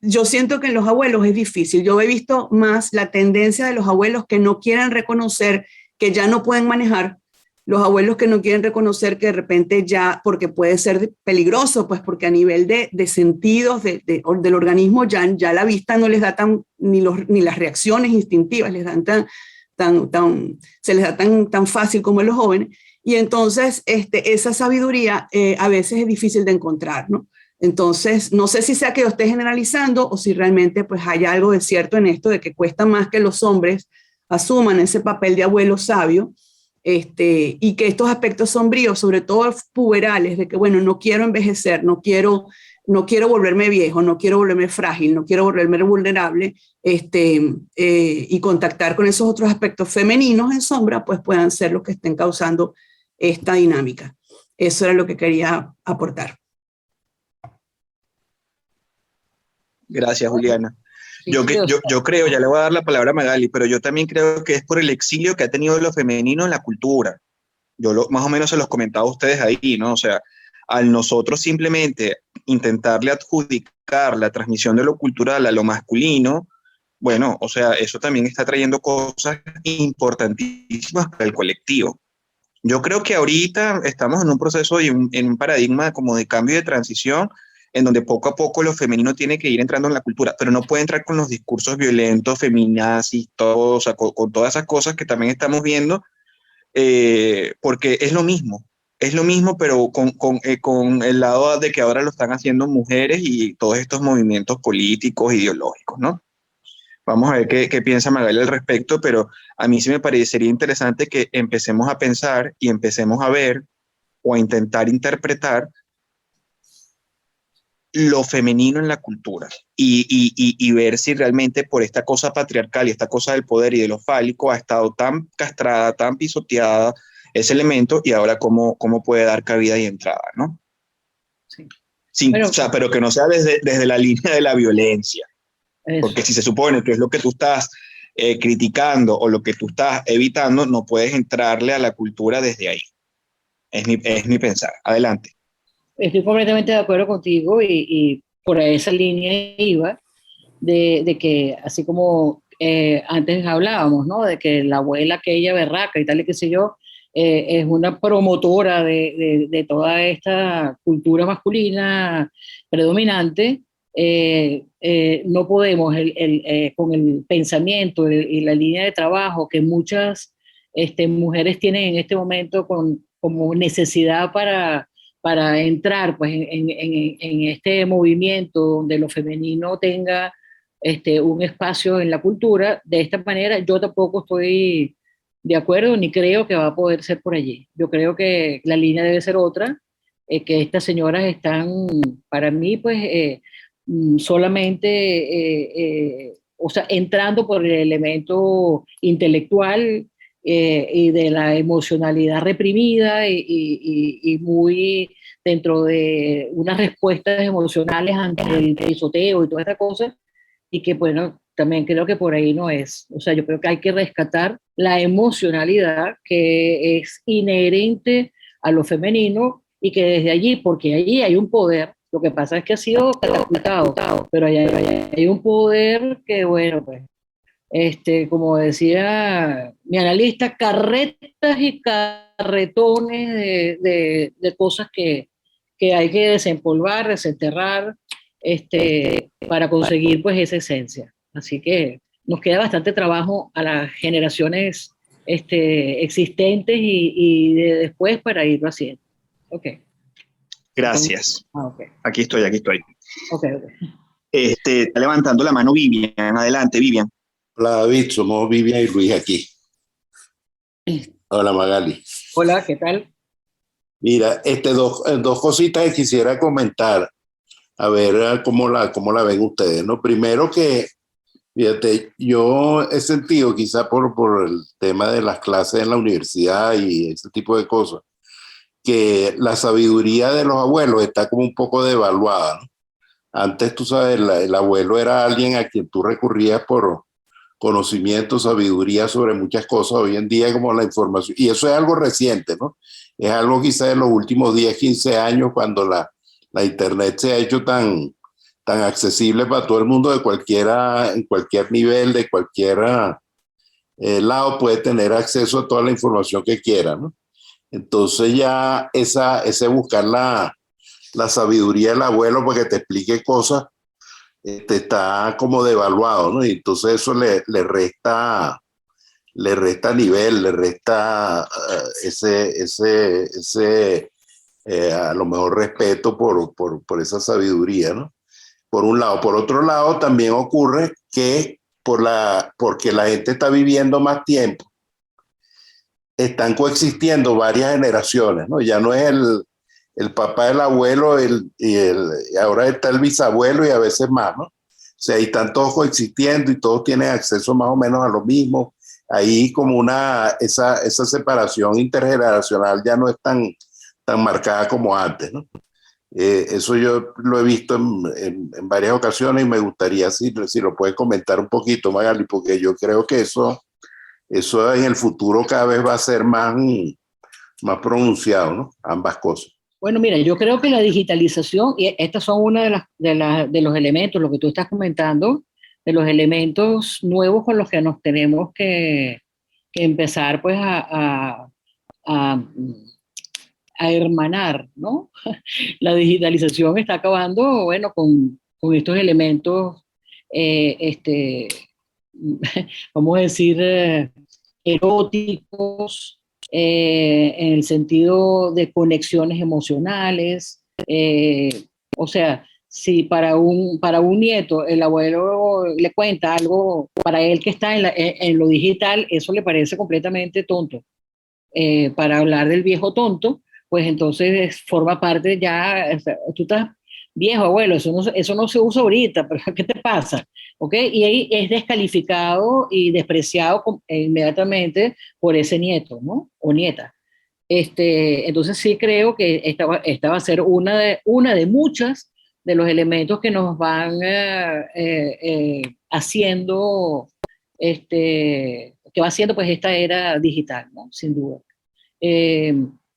yo siento que en los abuelos es difícil. Yo he visto más la tendencia de los abuelos que no quieren reconocer que ya no pueden manejar, los abuelos que no quieren reconocer que de repente ya, porque puede ser peligroso, pues porque a nivel de sentidos del organismo ya la vista no les da ni las reacciones instintivas les dan se les da tan fácil como a los jóvenes. Y entonces esa sabiduría a veces es difícil de encontrar, ¿no? Entonces, no sé si sea que yo esté generalizando o si realmente pues hay algo de cierto en esto de que cuesta más que los hombres asuman ese papel de abuelo sabio, y que estos aspectos sombríos, sobre todo puberales, de que bueno, no quiero envejecer, no quiero volverme viejo, no quiero volverme frágil, no quiero volverme vulnerable, y contactar con esos otros aspectos femeninos en sombra, pues puedan ser los que estén causando esta dinámica. Eso era lo que quería aportar. Gracias, Juliana. Yo creo, ya le voy a dar la palabra a Magali, pero yo también creo que es por el exilio que ha tenido lo femenino en la cultura. Más o menos se los comentaba a ustedes ahí, ¿no? O sea, al nosotros simplemente intentarle adjudicar la transmisión de lo cultural a lo masculino, bueno, o sea, eso también está trayendo cosas importantísimas para el colectivo. Yo creo que ahorita estamos en un proceso y en un paradigma como de cambio y de transición, en donde poco a poco lo femenino tiene que ir entrando en la cultura, pero no puede entrar con los discursos violentos, feminazis, todo, o sea, con todas esas cosas que también estamos viendo, porque es lo mismo, pero con el lado de que ahora lo están haciendo mujeres y todos estos movimientos políticos, ideológicos, ¿no? Vamos a ver qué piensa Magali al respecto, pero a mí sí me parecería interesante que empecemos a pensar y empecemos a ver o a intentar interpretar lo femenino en la cultura y ver si realmente por esta cosa patriarcal y esta cosa del poder y de lo fálico ha estado tan castrada, tan pisoteada ese elemento y ahora cómo puede dar cabida y entrada, ¿no? Sí. O sea, pero que no sea desde la línea de la violencia. Eso. Porque si se supone que es lo que tú estás criticando o lo que tú estás evitando, no puedes entrarle a la cultura desde ahí. Es mi pensar. Adelante. Estoy completamente de acuerdo contigo y por esa línea iba de que así como antes hablábamos, ¿no? De que la abuela aquella berraca y tal y qué sé yo, es una promotora de toda esta cultura masculina predominante. No podemos con el pensamiento y la línea de trabajo que muchas mujeres tienen en este momento como necesidad para entrar pues, en este movimiento donde lo femenino tenga un espacio en la cultura. De esta manera yo tampoco estoy de acuerdo ni creo que va a poder ser por allí. Yo creo que la línea debe ser otra, que estas señoras están, para mí, pues solamente, o sea, entrando por el elemento intelectual y de la emocionalidad reprimida y muy dentro de unas respuestas emocionales ante el pisoteo y toda esta cosa, y que bueno, también creo que por ahí no es. O sea, yo creo que hay que rescatar la emocionalidad que es inherente a lo femenino y que desde allí, porque allí hay un poder, lo que pasa es que ha sido catapultado, pero hay un poder que, bueno, pues, como decía mi analista, carretas y carretones de cosas que hay que desempolvar, desenterrar, para conseguir pues esa esencia. Así que nos queda bastante trabajo a las generaciones existentes y de después para irlo haciendo. Ok. Gracias. Okay. Aquí estoy. Okay. Está levantando la mano Vivian. Adelante, Vivian. Hola, David. Somos Vivian y Luis aquí. Hola, Magali. Hola, ¿qué tal? Mira, dos cositas que quisiera comentar. A ver cómo la ven ustedes, ¿no? Primero que Fíjate, yo he sentido quizá por el tema de las clases en la universidad y ese tipo de cosas, que la sabiduría de los abuelos está como un poco devaluada, ¿no? Antes, tú sabes, el abuelo era alguien a quien tú recurrías por conocimiento, sabiduría sobre muchas cosas. Hoy en día como la información, y eso es algo reciente, ¿no? Es algo quizá de los últimos 10, 15 años, cuando la internet se ha hecho tan accesible para todo el mundo de cualquiera, en cualquier nivel, de cualquier lado, puede tener acceso a toda la información que quiera, ¿no? Entonces ya ese buscar la sabiduría del abuelo para que te explique cosas, está como devaluado, ¿no? Y entonces eso le resta nivel, le resta a lo mejor respeto por esa sabiduría, ¿no? Por un lado. Por otro lado, también ocurre que porque la gente está viviendo más tiempo, están coexistiendo varias generaciones, ¿no? Ya no es el papá, el abuelo, y ahora está el bisabuelo y a veces más, ¿no? O sea, ahí están todos coexistiendo y todos tienen acceso más o menos a lo mismo. Ahí como esa separación intergeneracional ya no es tan marcada como antes, ¿no? Eso yo lo he visto en varias ocasiones y me gustaría si lo puedes comentar un poquito, Magali, porque yo creo que eso en el futuro cada vez va a ser más pronunciado, ¿no? Ambas cosas. Bueno, mira, yo creo que la digitalización, y estas son una de los elementos, lo que tú estás comentando, de los elementos nuevos con los que nos tenemos que empezar pues a, a hermanar, ¿no? La digitalización está acabando, bueno, con estos elementos, vamos a decir, eróticos, en el sentido de conexiones emocionales. O sea, si para un nieto el abuelo le cuenta algo, para él que está en lo digital, eso le parece completamente tonto. Para hablar del viejo tonto, pues entonces forma parte ya, o sea, tú estás viejo, abuelo, eso no se usa ahorita, pero ¿qué te pasa? ¿Ok? Y ahí es descalificado y despreciado inmediatamente por ese nieto, ¿no? O nieta. Entonces sí creo que esta va a ser una de muchas de los elementos que nos van haciendo, que va haciendo pues esta era digital, ¿no? Sin duda. Eh,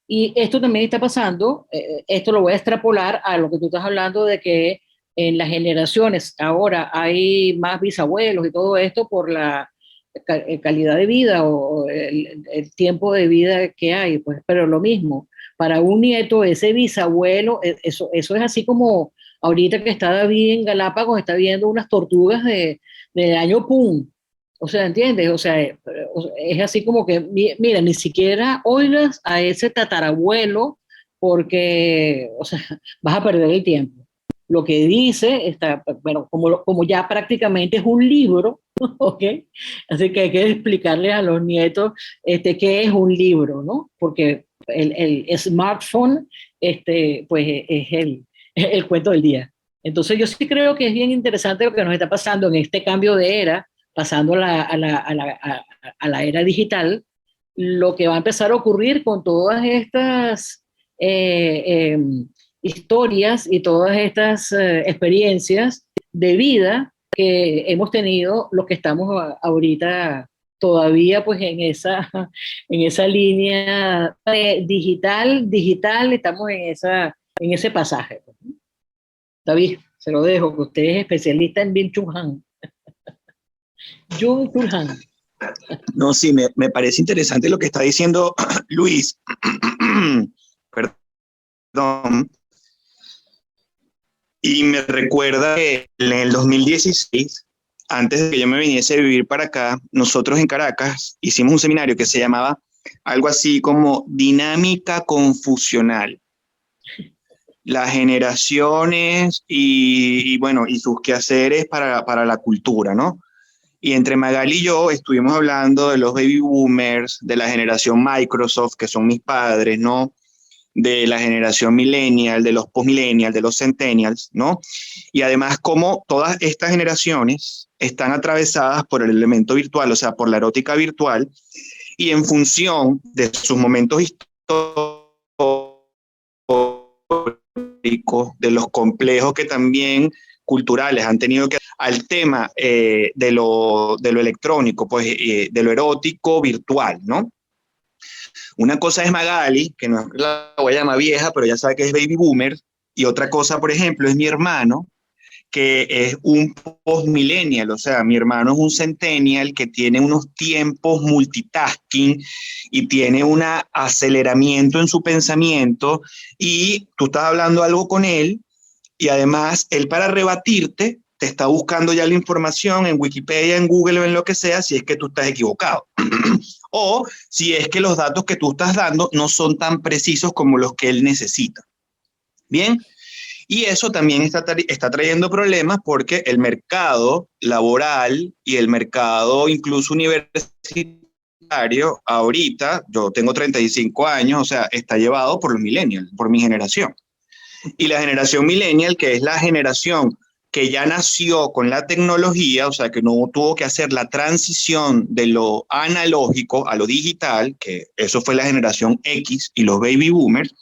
y esto también está pasando, esto lo voy a extrapolar a lo que tú estás hablando de que en las generaciones ahora hay más bisabuelos y todo esto por la calidad de vida o el tiempo de vida que hay, pues, pero lo mismo, para un nieto, ese bisabuelo, eso es así como ahorita que está David en Galápagos, está viendo unas tortugas de año pum. O sea, ¿entiendes? O sea, es así como que, mira, ni siquiera oigas a ese tatarabuelo porque, o sea, vas a perder el tiempo. Lo que dice está, bueno, como ya prácticamente es un libro, ¿ok? Así que hay que explicarle a los nietos qué es un libro, ¿no? Porque el smartphone, pues es el cuento del día. Entonces yo sí creo que es bien interesante lo que nos está pasando en este cambio de era, pasando a la era digital, lo que va a empezar a ocurrir con todas estas historias y todas estas experiencias de vida que hemos tenido los que estamos ahorita todavía pues en esa línea digital, estamos en ese pasaje. David, se lo dejo, que usted es especialista en Byung Chul Han. Byung Chul Han. No, sí, me parece interesante lo que está diciendo Luis. Perdón. Y me recuerda que en el 2016, antes de que yo me viniese a vivir para acá, nosotros en Caracas hicimos un seminario que se llamaba algo así como Dinámica Confusional. Las generaciones y bueno, y sus quehaceres para la cultura, ¿no? Y entre Magali y yo estuvimos hablando de los baby boomers, de la generación Microsoft, que son mis padres, ¿no? de la generación millennial, de los postmillennials, de los centennials, ¿no? Y además cómo todas estas generaciones están atravesadas por el elemento virtual, o sea, por la erótica virtual, y en función de sus momentos históricos, de los complejos que también culturales han tenido que al tema de lo electrónico, pues de lo erótico virtual, ¿no? Una cosa es Magali, que no la voy a llamar vieja, pero ya sabe que es baby boomer, y otra cosa, por ejemplo, es mi hermano, que es un post-millennial, o sea, mi hermano es un centennial que tiene unos tiempos multitasking y tiene un aceleramiento en su pensamiento, y tú estás hablando algo con él, y además él, para rebatirte, te está buscando ya la información en Wikipedia, en Google o en lo que sea, si es que tú estás equivocado. O si es que los datos que tú estás dando no son tan precisos como los que él necesita. Bien, y eso también está trayendo problemas porque el mercado laboral y el mercado incluso universitario, ahorita, yo tengo 35 años, o sea, está llevado por los millennials, por mi generación. Y la generación millennial, que es la generación que ya nació con la tecnología, o sea, que no tuvo que hacer la transición de lo analógico a lo digital, que eso fue la generación X y los baby boomers,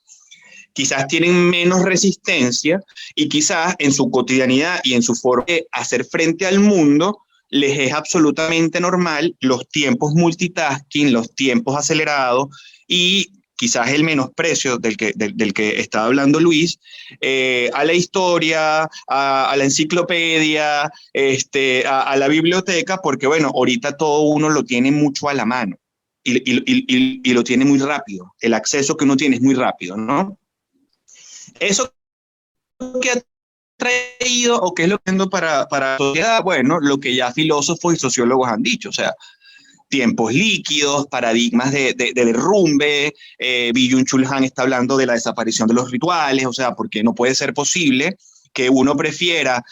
quizás tienen menos resistencia y quizás en su cotidianidad y en su forma de hacer frente al mundo les es absolutamente normal los tiempos multitasking, los tiempos acelerados y quizás el menosprecio del que estaba hablando Luis, a la historia, a la enciclopedia, a la biblioteca, porque bueno, ahorita todo uno lo tiene mucho a la mano y lo tiene muy rápido. El acceso que uno tiene es muy rápido, ¿no? Eso que ha traído o qué es lo que ando para la sociedad, bueno, lo que ya filósofos y sociólogos han dicho, o sea, tiempos líquidos, paradigmas de derrumbe, Byung-Chul Han está hablando de la desaparición de los rituales, o sea, porque no puede ser posible que uno prefiera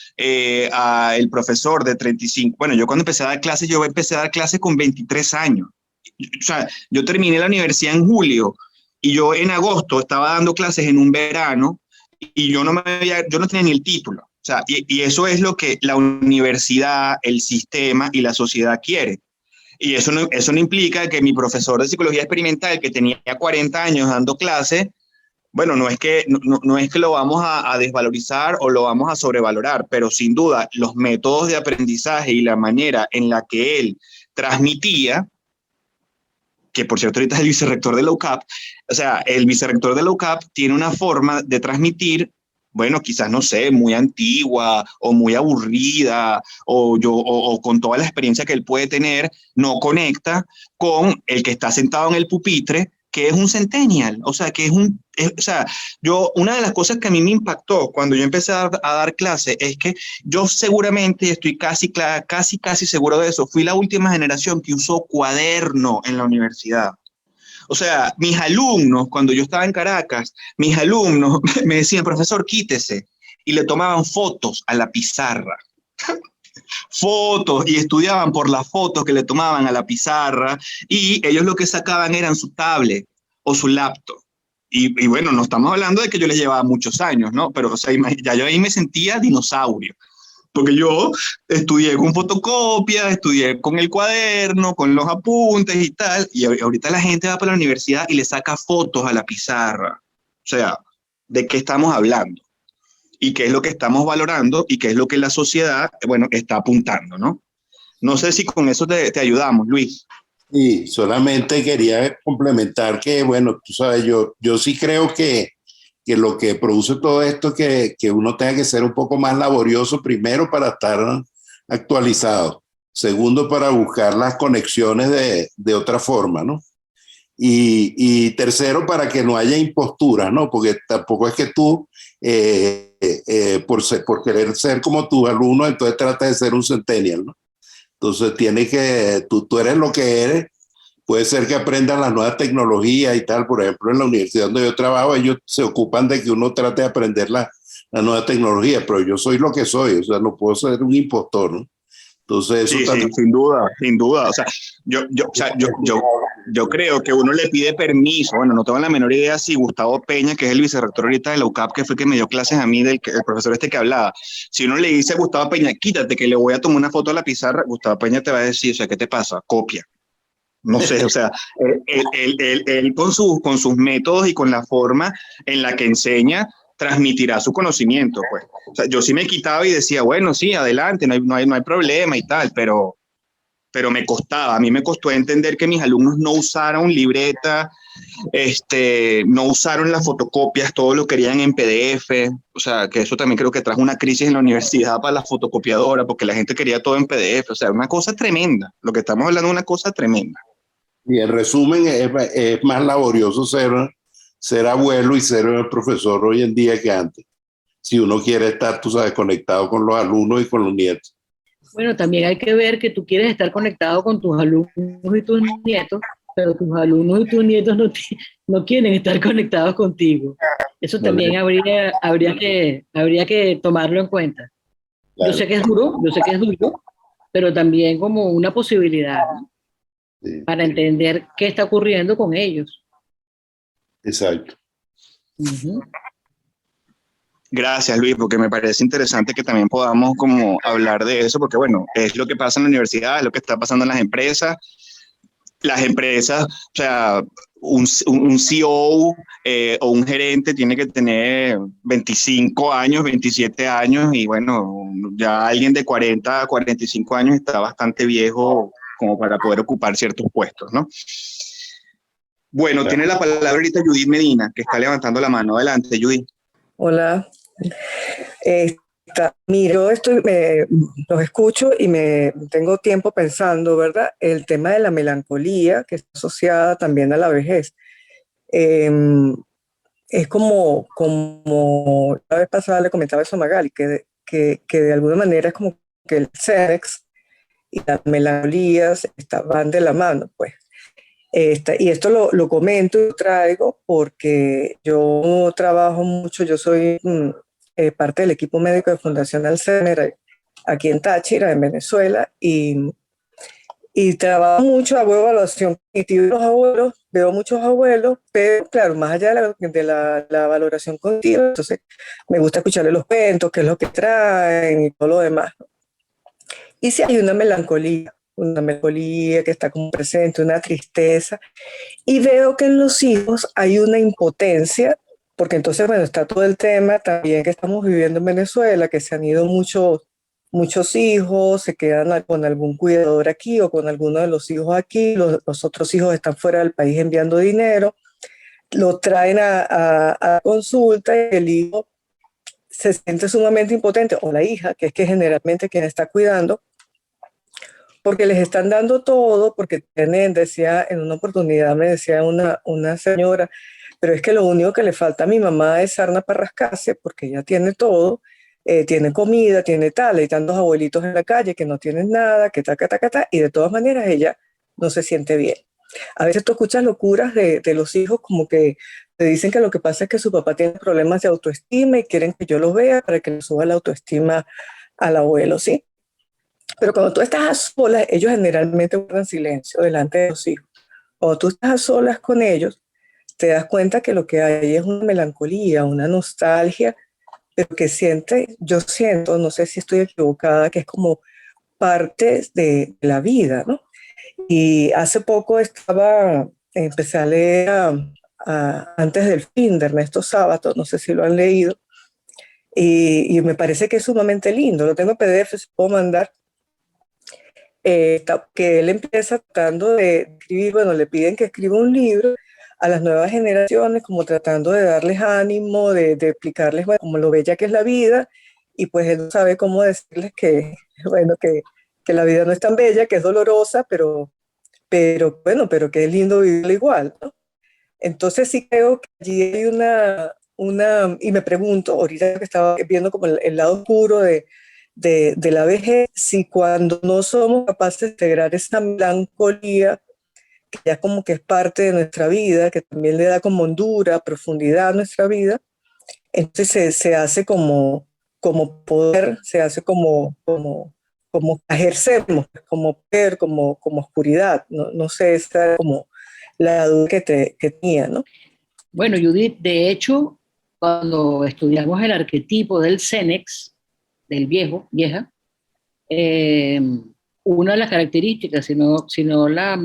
al profesor de 35, bueno, yo cuando empecé a dar clases, yo empecé a dar clases con 23 años, o sea, yo terminé la universidad en julio, y yo en agosto estaba dando clases en un verano, y yo no tenía ni el título, o sea, y eso es lo que la universidad, el sistema y la sociedad quiere. Y eso no implica que mi profesor de psicología experimental, que tenía 40 años dando clases, bueno, no es que lo vamos a desvalorizar o lo vamos a sobrevalorar, pero sin duda los métodos de aprendizaje y la manera en la que él transmitía, que por cierto ahorita es el vicerrector de la UCAP, o sea, el vicerrector de la UCAP tiene una forma de transmitir, bueno, quizás, no sé, muy antigua o muy aburrida o con toda la experiencia que él puede tener, no conecta con el que está sentado en el pupitre, que es un centennial, o sea, una de las cosas que a mí me impactó cuando yo empecé a dar clases es que yo seguramente, estoy casi seguro de eso, fui la última generación que usó cuaderno en la universidad. O sea, mis alumnos, cuando yo estaba en Caracas, mis alumnos me decían, profesor, quítese, y le tomaban fotos a la pizarra. Fotos, y estudiaban por las fotos que le tomaban a la pizarra, y ellos lo que sacaban eran su tablet o su laptop. Y bueno, no estamos hablando de que yo les llevaba muchos años, ¿no? Pero o sea, ya yo ahí me sentía dinosaurio. Porque yo estudié con fotocopia, estudié con el cuaderno, con los apuntes y tal, y ahorita la gente va para la universidad y le saca fotos a la pizarra. O sea, ¿de qué estamos hablando? Y qué es lo que estamos valorando y qué es lo que la sociedad, bueno, está apuntando, ¿no? No sé si con eso te ayudamos, Luis. Y solamente quería complementar que, bueno, tú sabes, yo sí creo que lo que produce todo esto es que uno tenga que ser un poco más laborioso, primero para estar actualizado, segundo para buscar las conexiones de otra forma, ¿no? Y tercero para que no haya imposturas, ¿no? Porque tampoco es que tú, por querer ser como tu alumno, entonces trata de ser un centennial, ¿no? Entonces tú eres lo que eres. Puede ser que aprendan las nuevas tecnologías y tal. Por ejemplo, en la universidad donde yo trabajo, ellos se ocupan de que uno trate de aprender la nueva tecnología, pero yo soy lo que soy, o sea, no puedo ser un impostor, ¿no? Entonces, eso Sí, sí, también. sin duda, sin duda. O sea, yo creo que uno le pide permiso. Bueno, no tengo la menor idea si Gustavo Peña, que es el vicerrector ahorita de la UCAP, que fue que me dio clases a mí, el profesor este que hablaba, si uno le dice a Gustavo Peña, quítate que le voy a tomar una foto a la pizarra, Gustavo Peña te va a decir, o sea, ¿qué te pasa? Copia. No sé, o sea, él con sus métodos y con la forma en la que enseña, transmitirá su conocimiento, pues. O sea, yo sí me quitaba y decía, bueno, sí, adelante, no hay problema y tal, pero me costaba, a mí me costó entender que mis alumnos no usaron libreta, no usaron las fotocopias, todo lo querían en PDF, o sea, que eso también creo que trajo una crisis en la universidad para la fotocopiadora, porque la gente quería todo en PDF, o sea, una cosa tremenda, lo que estamos hablando es una cosa tremenda. Y en resumen, es más laborioso ser abuelo y ser profesor hoy en día que antes. Si uno quiere estar, tú sabes, conectado con los alumnos y con los nietos. Bueno, también hay que ver que tú quieres estar conectado con tus alumnos y tus nietos, pero tus alumnos y tus nietos no quieren estar conectados contigo. Eso también habría que tomarlo en cuenta. Claro. Yo sé que es duro, pero también como una posibilidad, ¿no? Sí, Para entender qué está ocurriendo con ellos. exacto. Uh-huh. Gracias, Luis, porque me parece interesante que también podamos como hablar de eso, porque bueno, es lo que pasa en la universidad, es lo que está pasando en las empresas. Las empresas, o sea, un CEO o un gerente tiene que tener 25 años, 27 años y bueno, ya alguien de 40 a 45 años está bastante viejo como para poder ocupar ciertos puestos, ¿no? Bueno, Claro. tiene la palabra ahorita Judith Medina, que está levantando la mano. Adelante, Judith. Hola. Mira, los escucho y me tengo tiempo pensando, ¿verdad? El tema de la melancolía, que está asociada también a la vejez. Es como la vez pasada le comentaba eso a Magali, que de alguna manera es como que el Xanax y la melancolía van de la mano, pues. Y esto lo comento y lo traigo porque yo trabajo mucho, yo soy parte del equipo médico de Fundación Alzheimer aquí en Táchira, en Venezuela, y trabajo mucho, hago evaluación cognitiva de los abuelos, veo muchos abuelos, pero claro, más allá de la valoración cognitiva, entonces me gusta escucharle los cuentos, qué es lo que traen y todo lo demás. Y si hay una melancolía que está como presente, una tristeza, y veo que en los hijos hay una impotencia, porque entonces, bueno, está todo el tema también que estamos viviendo en Venezuela, que se han ido muchos hijos, se quedan con algún cuidador aquí o con alguno de los hijos aquí, los otros hijos están fuera del país enviando dinero, lo traen a consulta y el hijo se siente sumamente impotente, o la hija, que es que generalmente quien está cuidando, porque les están dando todo, porque decía, en una oportunidad me decía una señora, pero es que lo único que le falta a mi mamá es sarna para rascarse, porque ella tiene todo, tiene comida, tiene tal, hay tantos abuelitos en la calle que no tienen nada, que ta, y de todas maneras ella no se siente bien. A veces tú escuchas locuras de los hijos como que te dicen que lo que pasa es que su papá tiene problemas de autoestima y quieren que yo los vea para que le suba la autoestima al abuelo, ¿sí? Pero cuando tú estás a solas, ellos generalmente guardan silencio delante de los hijos. Cuando tú estás a solas con ellos, te das cuenta que lo que hay es una melancolía, una nostalgia, pero que yo siento, no sé si estoy equivocada, que es como parte de la vida, ¿no? Y hace poco empecé a leer antes del fin de Ernesto Sábato, no sé si lo han leído, y me parece que es sumamente lindo. Lo tengo en PDF, se puedo mandar. Que él empieza tratando de escribir, bueno, le piden que escriba un libro a las nuevas generaciones, como tratando de darles ánimo, de explicarles, bueno, como lo bella que es la vida, y pues él no sabe cómo decirles que, bueno, que la vida no es tan bella, que es dolorosa, bueno, pero que es lindo vivirla igual, ¿no? Entonces sí creo que allí hay y me pregunto, ahorita que estaba viendo como el lado oscuro de la vejez, si cuando no somos capaces de integrar esa melancolía, que ya como que es parte de nuestra vida, que también le da como hondura, profundidad a nuestra vida, entonces se hace como poder, se hace como como ejercemos, como poder, como oscuridad. No, no sé, esa era como la duda que tenía, ¿no? Bueno, Judith, de hecho, cuando estudiamos el arquetipo del Cenex, del vieja, eh, una de las características, sino la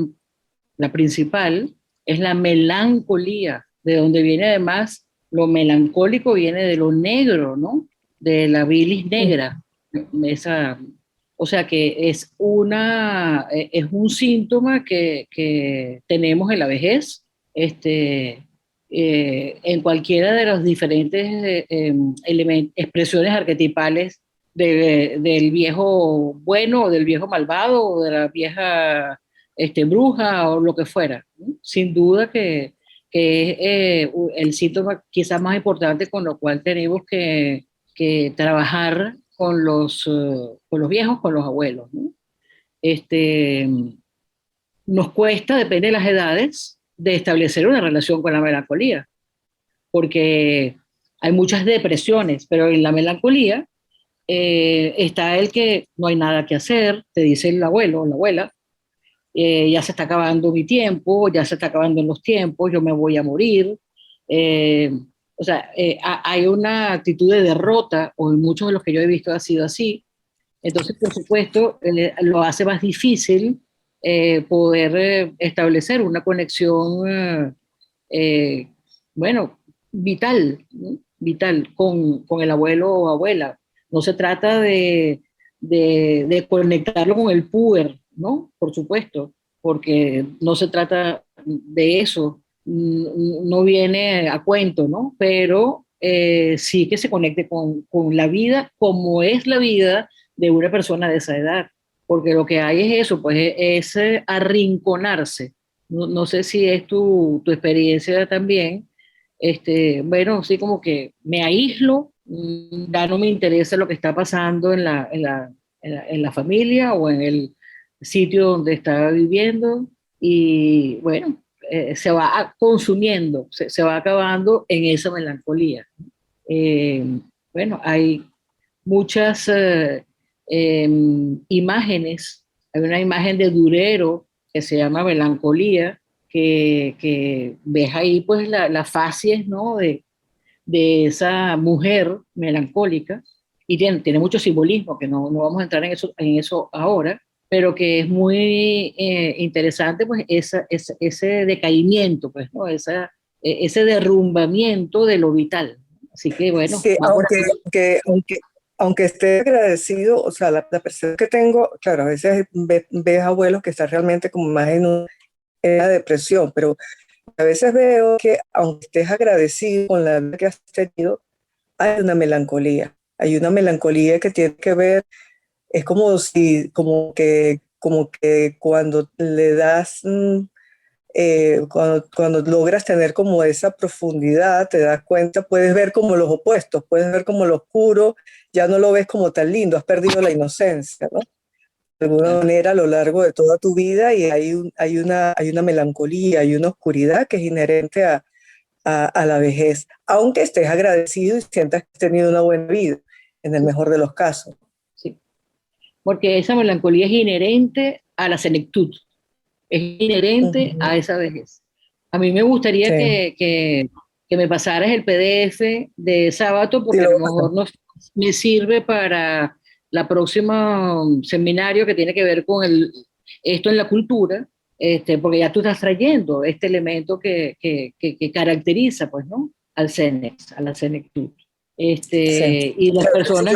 principal, es la melancolía, de donde viene además lo melancólico, viene de lo negro, ¿no? De la bilis negra. Esa, o sea que es un síntoma que tenemos en la vejez, en cualquiera de las diferentes expresiones arquetipales del viejo bueno o del viejo malvado o de la vieja bruja o lo que fuera, ¿no? Sin duda que es el síntoma quizás más importante con lo cual tenemos que trabajar con los viejos, con los abuelos, ¿no? Este, Nos cuesta, depende de las edades, de establecer una relación con la melancolía, porque hay muchas depresiones, pero en la melancolía está el que no hay nada que hacer, te dice el abuelo o la abuela, ya se está acabando mi tiempo, ya se está acabando los tiempos, yo me voy a morir. Hay una actitud de derrota, o en muchos de los que yo he visto ha sido así. Entonces, por supuesto, lo hace más difícil poder establecer una conexión, bueno, vital, ¿no? Vital con el abuelo o abuela. No se trata de conectarlo con el puber, ¿no? Por supuesto, porque no se trata de eso, no viene a cuento, ¿no? Pero sí que se conecte con la vida, como es la vida de una persona de esa edad, porque lo que hay es eso, pues es arrinconarse. No sé si es tu experiencia también. Bueno, sí, como que me aíslo, ya no me interesa lo que está pasando en la familia o en el sitio donde está viviendo, y bueno, se va consumiendo, se va acabando en esa melancolía. Eh, bueno, hay muchas imágenes. Hay una imagen de Durero que se llama Melancolía, que ves ahí pues la facies, ¿no? de esa mujer melancólica, y tiene mucho simbolismo, que no vamos a entrar en eso ahora, pero que es muy interesante, pues ese decaimiento, pues, ¿no? Ese derrumbamiento de lo vital. Así que bueno, Sí, aunque esté agradecido, o sea, la percepción que tengo, claro, a veces ves abuelos que están realmente como más en una depresión, pero a veces veo que aunque estés agradecido con la vida que has tenido, hay una melancolía que tiene que ver, es como que cuando le das, cuando logras tener como esa profundidad, te das cuenta, puedes ver como los opuestos, puedes ver como lo oscuro, ya no lo ves como tan lindo, has perdido la inocencia, ¿no? De alguna manera a lo largo de toda tu vida, y hay una melancolía, hay una oscuridad que es inherente a la vejez, aunque estés agradecido y sientas que has tenido una buena vida, en el mejor de los casos. sí, porque esa melancolía es inherente a la senectud, es inherente a esa vejez. A mí me gustaría Sí. que me pasaras el PDF de Sábato, porque Sí, a lo mejor me sirve para la próxima seminario que tiene que ver con esto en la cultura, porque ya tú estás trayendo este elemento que caracteriza, pues, ¿no? Al Cenex, a la senectud. sí. Y las personas,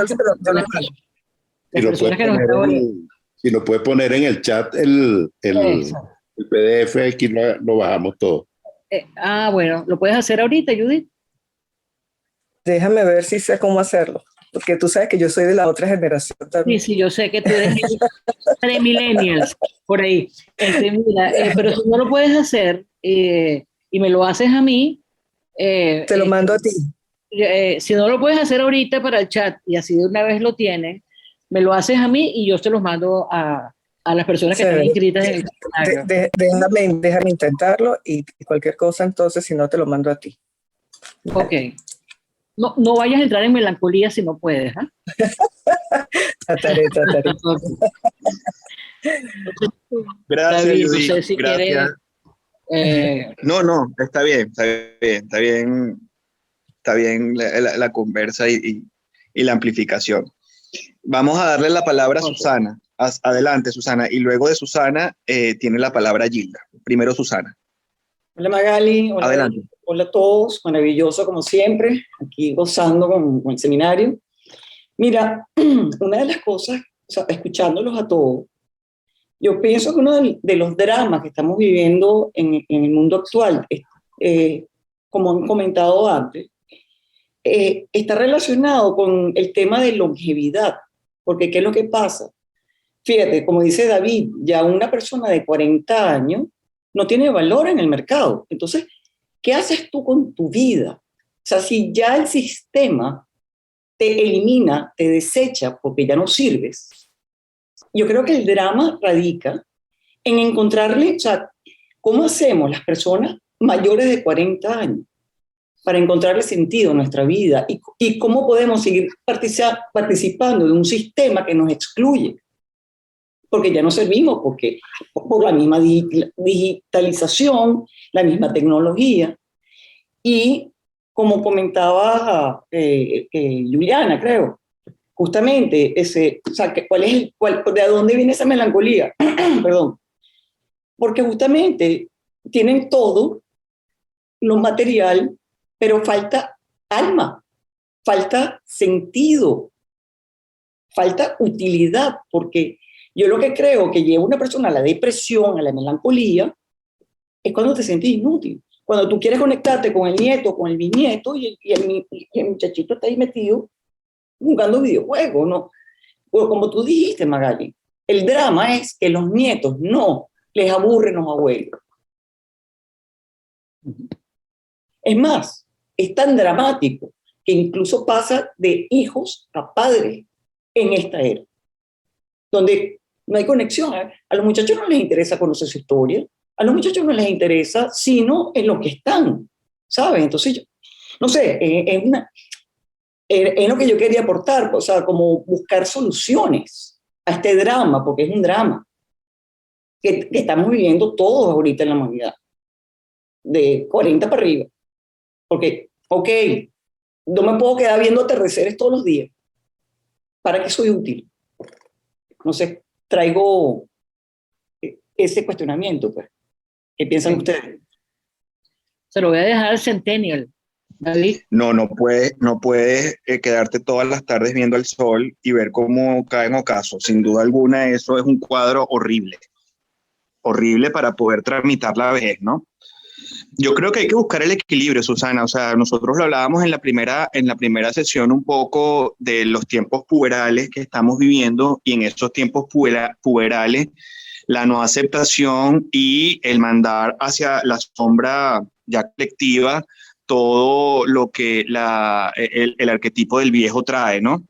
Si lo puedes poner en el chat, el PDF, aquí lo bajamos todo. Bueno, ¿lo puedes hacer ahorita, Judith? Déjame ver si sé cómo hacerlo, porque tú sabes que yo soy de la otra generación también. Sí, yo sé que tú eres tres millennials, por ahí. Mira, pero si no lo puedes hacer y me lo haces a mí, Te lo mando a ti. Si no lo puedes hacer ahorita para el chat y así de una vez lo tienes, me lo haces a mí y yo se los mando a las personas que están inscritas en el seminario. Déjame intentarlo, y cualquier cosa entonces, si no, te lo mando a ti. Ok. No vayas a entrar en melancolía si no puedes, ¿eh? Trataré. Gracias, David, no Judith. sé si Gracias. No, está bien la conversa y la amplificación. Vamos a darle la palabra a Susana. Adelante, Susana. Y luego de Susana tiene la palabra Gilda. Primero, Susana. Hola Magali, hola, Adelante. hola a todos, maravilloso como siempre, aquí gozando con el seminario. Mira, una de las cosas, o sea, escuchándolos a todos, yo pienso que uno de los dramas que estamos viviendo en el mundo actual, como han comentado antes, está relacionado con el tema de longevidad, porque ¿qué es lo que pasa? Fíjate, como dice David, ya una persona de 40 años no tiene valor en el mercado. Entonces, ¿qué haces tú con tu vida? O sea, si ya el sistema te elimina, te desecha porque ya no sirves, yo creo que el drama radica en encontrarle, o sea, ¿cómo hacemos las personas mayores de 40 años para encontrarle sentido a nuestra vida? Y cómo podemos seguir participando de un sistema que nos excluye? Porque ya no servimos, porque por la misma digitalización, la misma tecnología. Y como comentaba Juliana, creo, justamente, o sea, ¿de dónde viene esa melancolía? Perdón. Porque justamente tienen todo lo material, pero falta alma, falta sentido, falta utilidad, porque yo lo que creo que lleva a una persona a la depresión, a la melancolía, es cuando te sientes inútil. Cuando tú quieres conectarte con el nieto, con el bisnieto, y el muchachito está ahí metido jugando videojuegos, ¿no? O como tú dijiste, Magali, el drama es que los nietos no les aburren los abuelos. Es más, es tan dramático que incluso pasa de hijos a padres en esta era, donde no hay conexión. A los muchachos no les interesa conocer su historia, a los muchachos no les interesa sino en lo que están, ¿sabes? Entonces, yo, no sé, es lo que yo quería aportar, o sea, como buscar soluciones a este drama, porque es un drama que estamos viviendo todos ahorita en la humanidad, de 40 para arriba. Porque, ok, no me puedo quedar viendo atardeceres todos los días. ¿Para qué soy útil? No sé, traigo ese cuestionamiento, pues. ¿Qué piensan ustedes? Se lo voy a dejar al Centennial, David. No puedes quedarte todas las tardes viendo el sol y ver cómo caen ocasos. Sin duda alguna, eso es un cuadro horrible. Horrible para poder tramitar la vejez, ¿no? Yo creo que hay que buscar el equilibrio, Susana. O sea, nosotros lo hablábamos en la primera sesión un poco de los tiempos puberales que estamos viviendo, y en esos tiempos puberales la no aceptación y el mandar hacia la sombra ya colectiva todo lo que el arquetipo del viejo trae, ¿no?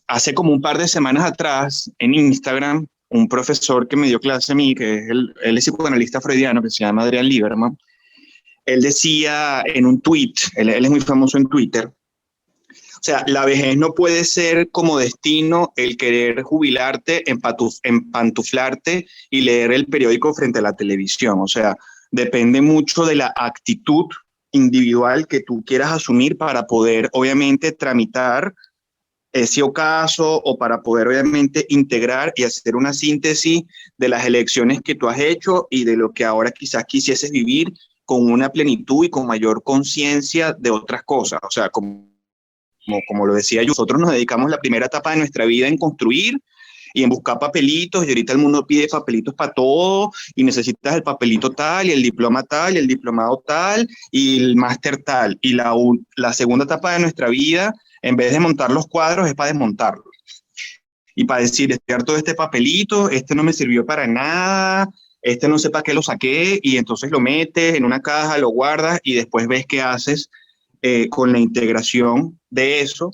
Hace como un par de semanas atrás en Instagram, un profesor que me dio clase a mí, que es él es psicoanalista freudiano, que se llama Adrián Lieberman, él decía en un tweet, él es muy famoso en Twitter, o sea, la vejez no puede ser como destino el querer jubilarte, empantuflarte y leer el periódico frente a la televisión. O sea, depende mucho de la actitud individual que tú quieras asumir para poder, obviamente, tramitar ese ocaso, o para poder, obviamente, integrar y hacer una síntesis de las elecciones que tú has hecho y de lo que ahora quizás quisieses vivir con una plenitud y con mayor conciencia de otras cosas. O sea, como lo decía yo, nosotros nos dedicamos la primera etapa de nuestra vida en construir y en buscar papelitos, y ahorita el mundo pide papelitos para todo, y necesitas el papelito tal, y el diploma tal, y el diplomado tal, y el máster tal. Y la segunda etapa de nuestra vida, en vez de montar los cuadros, es para desmontarlos. Y para decir, estoy harto de este papelito, este no me sirvió para nada, este no sé para qué lo saqué, y entonces lo metes en una caja, lo guardas, y después ves qué haces con la integración de eso,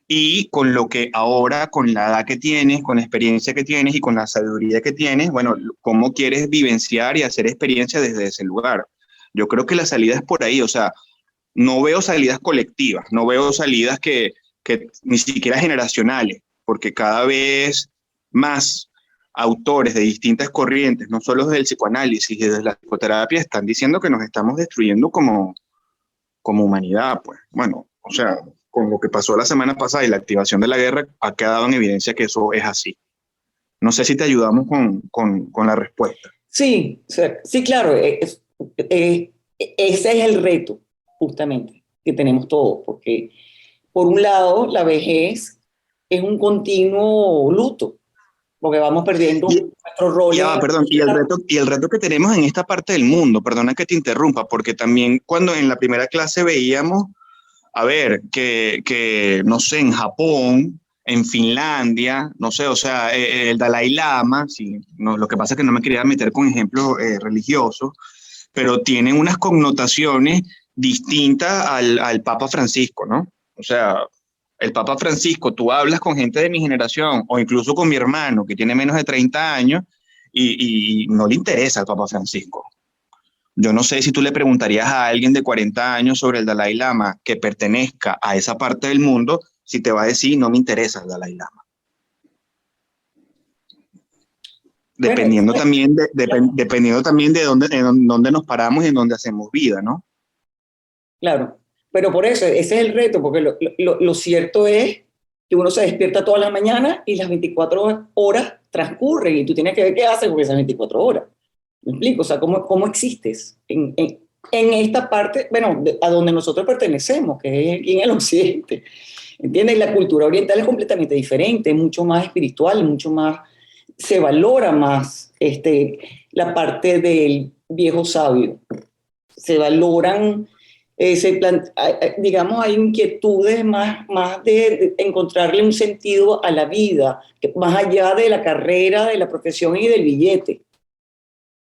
y con lo que ahora, con la edad que tienes, con la experiencia que tienes y con la sabiduría que tienes, bueno, cómo quieres vivenciar y hacer experiencia desde ese lugar. Yo creo que la salida es por ahí. O sea, no veo salidas colectivas, no veo salidas que ni siquiera generacionales. porque cada vez más autores de distintas corrientes, no solo del psicoanálisis y de la psicoterapia, están diciendo que nos estamos destruyendo como humanidad, pues. Bueno, o sea, con lo que pasó la semana pasada y la activación de la guerra, ha quedado en evidencia que eso es así. No sé si te ayudamos con la respuesta. Sí, sí, claro, ese es el reto, justamente, que tenemos todos, porque por un lado, la vejez es un continuo luto, porque vamos perdiendo nuestro rol. Ya, perdón, y el reto que tenemos en esta parte del mundo, perdona que te interrumpa, porque también cuando en la primera clase veíamos, a ver, que no sé, en Japón, en Finlandia, no sé, o sea, el Dalai Lama, sí, no, lo que pasa es que no me quería meter con ejemplos religiosos, pero tienen unas connotaciones distintas al Papa Francisco, ¿no? O sea, el Papa Francisco, tú hablas con gente de mi generación o incluso con mi hermano que tiene menos de 30 años y no le interesa al Papa Francisco. Yo no sé si tú le preguntarías a alguien de 40 años sobre el Dalai Lama que pertenezca a esa parte del mundo, si te va a decir, no me interesa el Dalai Lama. Dependiendo, Bueno, también dependiendo también de dónde nos paramos y en dónde hacemos vida, ¿no? claro, pero por eso, ese es el reto, porque lo cierto es que uno se despierta todas las mañanas y las 24 horas transcurren y tú tienes que ver qué haces con esas 24 horas. ¿Me explico? O sea, ¿cómo existes en esta parte, bueno, a donde nosotros pertenecemos, que es aquí en el occidente? ¿Entiendes? La cultura oriental es completamente diferente, es mucho más espiritual, mucho más, se valora más la parte del viejo sabio. Se valoran, digamos, hay inquietudes más de encontrarle un sentido a la vida, más allá de la carrera, de la profesión y del billete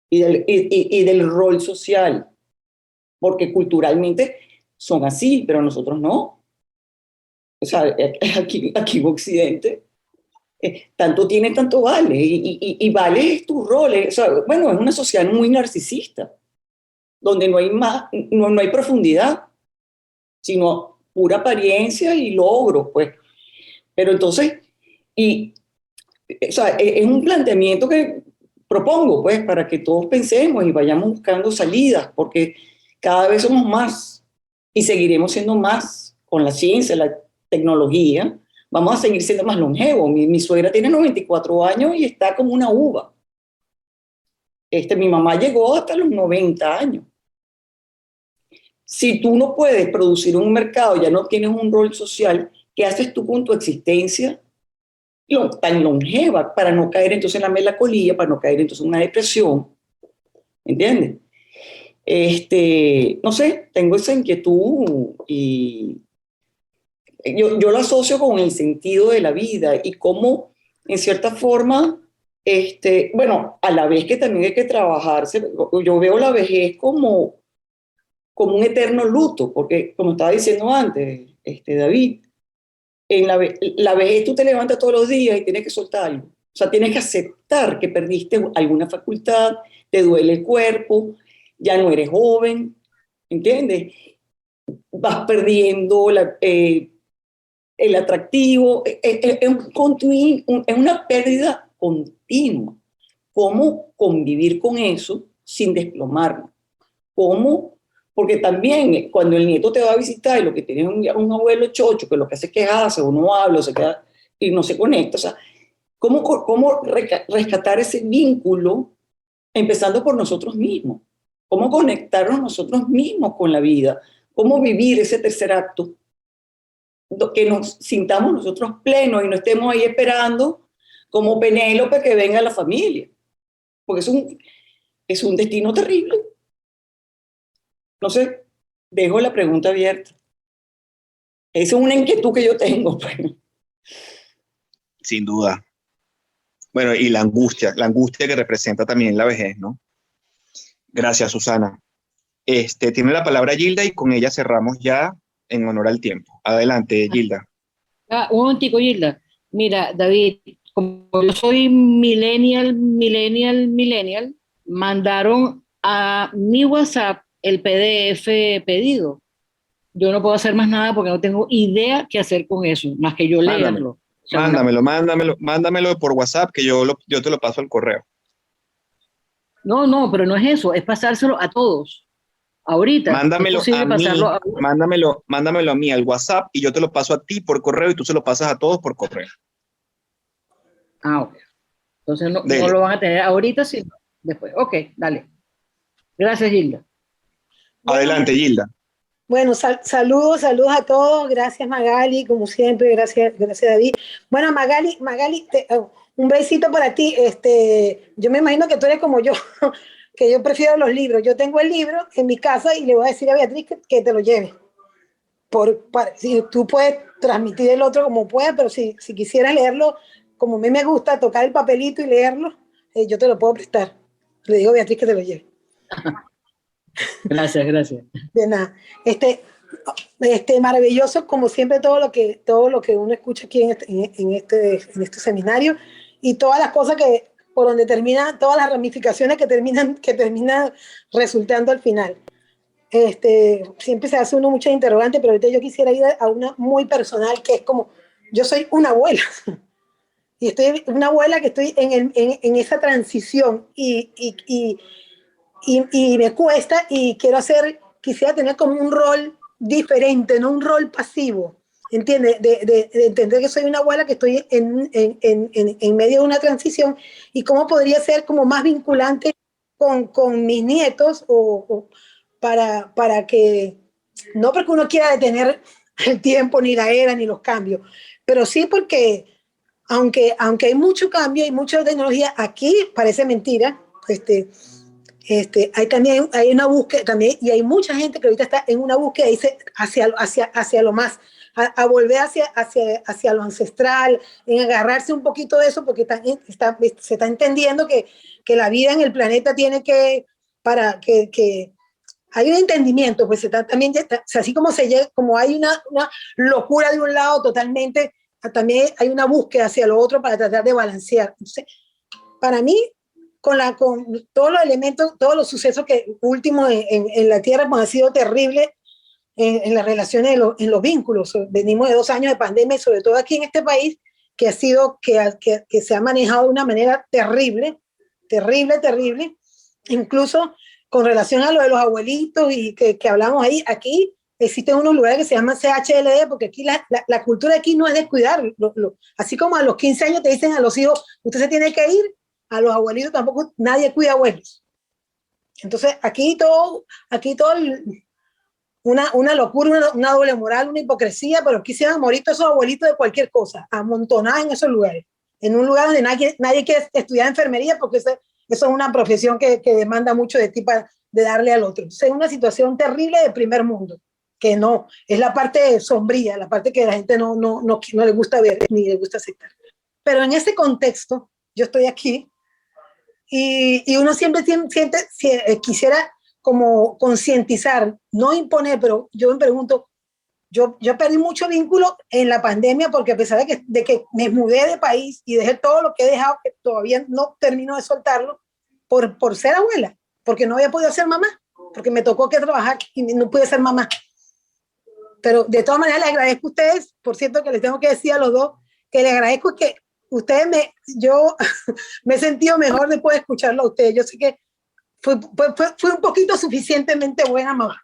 y del rol social, porque culturalmente son así, pero nosotros no. O sea, aquí en Occidente, tanto tiene, tanto vale, y vale es tu rol. O sea, bueno, es una sociedad muy narcisista, donde no hay no hay profundidad, sino pura apariencia y logros, pues. Pero entonces, o sea, es un planteamiento que propongo, pues, para que todos pensemos y vayamos buscando salidas, porque cada vez somos más y seguiremos siendo más con la ciencia, la tecnología. Vamos a seguir siendo más longevos. Mi suegra tiene 94 años y está como una uva. Mi mamá llegó hasta los 90 años. Si tú no puedes producir un mercado, ya no tienes un rol social, ¿qué haces tú con tu existencia tan longeva para no caer entonces en la melancolía, para no caer entonces en una depresión? ¿Entiendes? No sé, tengo esa inquietud y yo lo asocio con el sentido de la vida y cómo, en cierta forma, bueno, a la vez que también hay que trabajarse, yo veo la vejez como un eterno luto, porque como estaba diciendo antes, David, en la vejez tú te levantas todos los días y tienes que soltar algo. O sea, tienes que aceptar que perdiste alguna facultad, te duele el cuerpo, ya no eres joven, ¿entiendes? Vas perdiendo el atractivo, es una pérdida continua. ¿Cómo convivir con eso sin desplomarnos? ¿Cómo? Porque también cuando el nieto te va a visitar y lo que tiene es un abuelo chocho, que lo que hace es quejarse o no habla, o se queda y no se conecta, o sea, ¿cómo rescatar ese vínculo empezando por nosotros mismos? ¿Cómo conectarnos nosotros mismos con la vida? ¿Cómo vivir ese tercer acto? Que nos sintamos nosotros plenos y no estemos ahí esperando como Penélope que venga la familia, porque es un destino terrible. No sé, dejo la pregunta abierta. Esa es una inquietud que yo tengo. Pues. Sin duda. Bueno, y la angustia que representa también la vejez, ¿no? Gracias, Susana. Tiene la palabra Gilda y con ella cerramos ya en honor al tiempo. Adelante, Gilda. Un momentico, Gilda. Mira, David, como yo soy millennial, mandaron a mi WhatsApp el PDF pedido. Yo no puedo hacer más nada porque no tengo idea qué hacer con eso, más que yo Mándame. leerlo. Mándamelo por WhatsApp que yo te lo paso al correo. No, pero no es eso, es pasárselo a todos. Ahorita Mándamelo es posible a mí, pasarlo a... mándamelo a mí al WhatsApp y yo te lo paso a ti por correo y tú se lo pasas a todos por correo. Ok. Entonces no lo van a tener ahorita, sino después. Ok, dale. Gracias, Gilda. Adelante, Gilda. Bueno, saludos a todos. Gracias, Magali, como siempre. Gracias, David. Bueno, Magali, un besito para ti. Yo me imagino que tú eres como yo, que yo prefiero los libros. Yo tengo el libro en mi casa y le voy a decir a Beatriz que te lo lleve. Si tú puedes transmitir el otro como puedas, pero si quisieras leerlo, como a mí me gusta tocar el papelito y leerlo, yo te lo puedo prestar. Le digo a Beatriz que te lo lleve. Gracias. De nada. Maravilloso, como siempre, todo lo que uno escucha aquí en este seminario y todas las cosas por donde termina, todas las ramificaciones que terminan resultando al final. Siempre se hace uno muchas interrogantes, pero ahorita yo quisiera ir a una muy personal, que es como, yo soy una abuela y estoy una abuela que estoy en esa transición y me cuesta y quisiera tener como un rol diferente, no un rol pasivo, ¿entiendes? De entender que soy una abuela que estoy en medio de una transición y cómo podría ser como más vinculante con mis nietos o para que, no porque uno quiera detener el tiempo, ni la era, ni los cambios, pero sí porque aunque hay mucho cambio y mucha tecnología, aquí parece mentira, hay una búsqueda también, y hay mucha gente que ahorita está en una búsqueda hacia lo más, a volver hacia lo ancestral, en agarrarse un poquito de eso, porque se está entendiendo que la vida en el planeta tiene para que hay un entendimiento, pues también, así como hay una locura de un lado totalmente, también hay una búsqueda hacia lo otro para tratar de balancear. Entonces, para mí, con todos los elementos, todos los sucesos últimos en la Tierra pues, han sido terribles en las relaciones, en los vínculos. Venimos de 2 años de pandemia, y sobre todo aquí en este país, que se ha manejado de una manera terrible, incluso con relación a lo de los abuelitos y que hablamos ahí. Aquí existen unos lugares que se llaman CHLD, porque aquí la cultura de aquí no es de cuidar. Así como a los 15 años te dicen a los hijos, usted se tiene que ir, a los abuelitos tampoco, nadie cuida abuelos. Entonces, aquí todo una locura, una doble moral, una hipocresía, pero quisieran morir todos esos abuelitos de cualquier cosa, amontonados en esos lugares, en un lugar donde nadie quiere estudiar enfermería, porque eso es una profesión que demanda mucho de ti de darle al otro. Es una situación terrible de primer mundo, que no, es la parte sombría, la parte que la gente no le gusta ver ni le gusta aceptar. Pero en ese contexto, yo estoy aquí y uno siempre quisiera como concientizar, no imponer, pero yo me pregunto, yo perdí mucho vínculo en la pandemia porque a pesar de que me mudé de país y dejé todo lo que he dejado, que todavía no termino de soltarlo, por ser abuela, porque no había podido ser mamá, porque me tocó que trabajar y no pude ser mamá. Pero de todas maneras les agradezco a ustedes, por cierto que les tengo que decir a los dos, que les agradezco que ustedes yo me he sentido mejor después de escucharlo a ustedes. Yo sé que fue un poquito suficientemente buena mamá.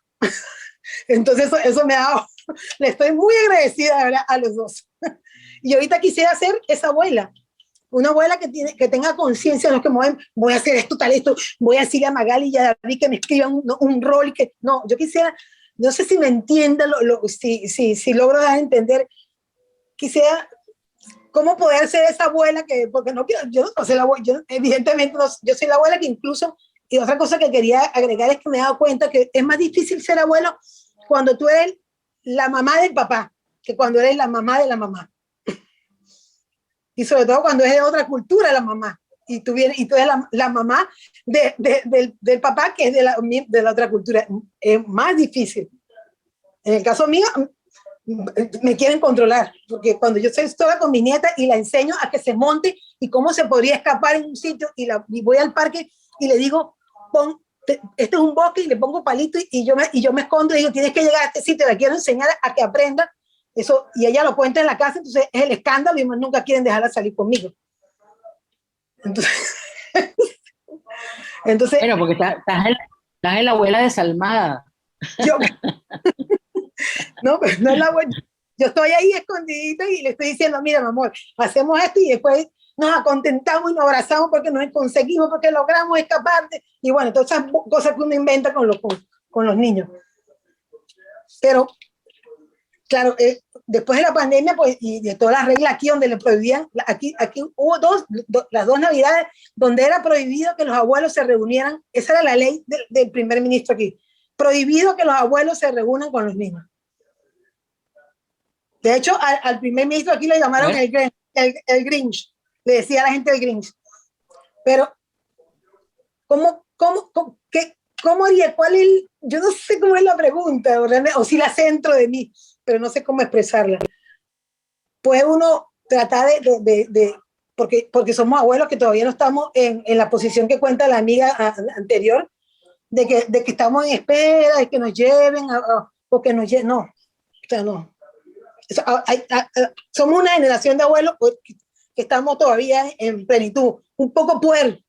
Entonces eso me ha dado, le estoy muy agradecida de verdad a los dos. Y ahorita quisiera ser esa abuela, una abuela que tenga conciencia de lo que mueven, voy a hacer esto, tal, esto, voy a decirle a Magali y a David que me escriban un rol, yo quisiera, no sé si me entienden, si logro dar a entender, quisiera cómo poder ser esa abuela porque no quiero, yo no soy la abuela, evidentemente yo soy la abuela que incluso, y otra cosa que quería agregar es que me he dado cuenta que es más difícil ser abuelo cuando tú eres la mamá del papá que cuando eres la mamá de la mamá. Y sobre todo cuando es de otra cultura la mamá. Y tú eres la mamá del papá que es de la otra cultura. Es más difícil. En el caso mío, me quieren controlar. Porque cuando yo estoy sola con mi nieta y la enseño a que se monte y cómo se podría escapar en un sitio y voy al parque y le digo, este es un bosque y le pongo palito y yo me escondo y digo, tienes que llegar a este sitio, la quiero enseñar a que aprenda Eso, y ella lo cuenta en la casa, entonces es el escándalo y más nunca quieren dejarla salir conmigo. Entonces, Bueno, porque estás en la abuela desalmada. yo, no, pero no es la abuela. Yo estoy ahí escondidita y le estoy diciendo, mira, mi amor, hacemos esto y después nos acontentamos y nos abrazamos porque nos conseguimos, porque logramos escapar. Y bueno, todas esas cosas que uno inventa con los niños. Pero, claro, después de la pandemia, pues, y de todas las reglas aquí donde le prohibían, aquí hubo las dos navidades donde era prohibido que los abuelos se reunieran. Esa era la ley del primer ministro aquí. Prohibido que los abuelos se reúnan con los niños. De hecho, al primer ministro aquí le llamaron el Grinch. Le decía a la gente el Grinch. Pero, ¿cómo haría? ¿Cuál es yo no sé cómo es la pregunta, o si la centro de mí, pero no sé cómo expresarla. Puede uno tratar porque somos abuelos que todavía no estamos en la posición que cuenta la amiga anterior, de que estamos en espera, de que nos lleven, o que nos lleven. No, o sea, no. Somos una generación de abuelos que estamos todavía en plenitud, un poco puer,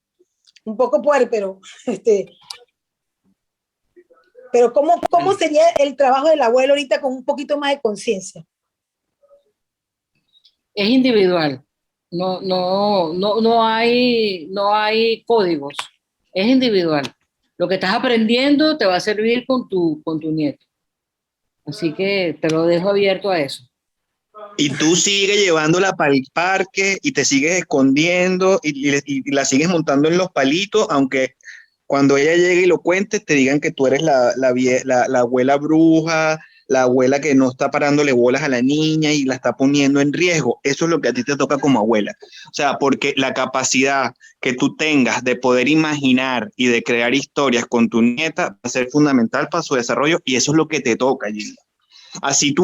pero ¿cómo sería el trabajo del abuelo ahorita con un poquito más de conciencia? Es individual. No hay códigos. Es individual. Lo que estás aprendiendo te va a servir con tu nieto. Así que te lo dejo abierto a eso. Y tú sigues llevándola para el parque y te sigues escondiendo y la sigues montando en los palitos, aunque cuando ella llegue y lo cuente, te digan que tú eres la abuela bruja, la abuela que no está parándole bolas a la niña y la está poniendo en riesgo. Eso es lo que a ti te toca como abuela. O sea, porque la capacidad que tú tengas de poder imaginar y de crear historias con tu nieta va a ser fundamental para su desarrollo y eso es lo que te toca, Gilda. Así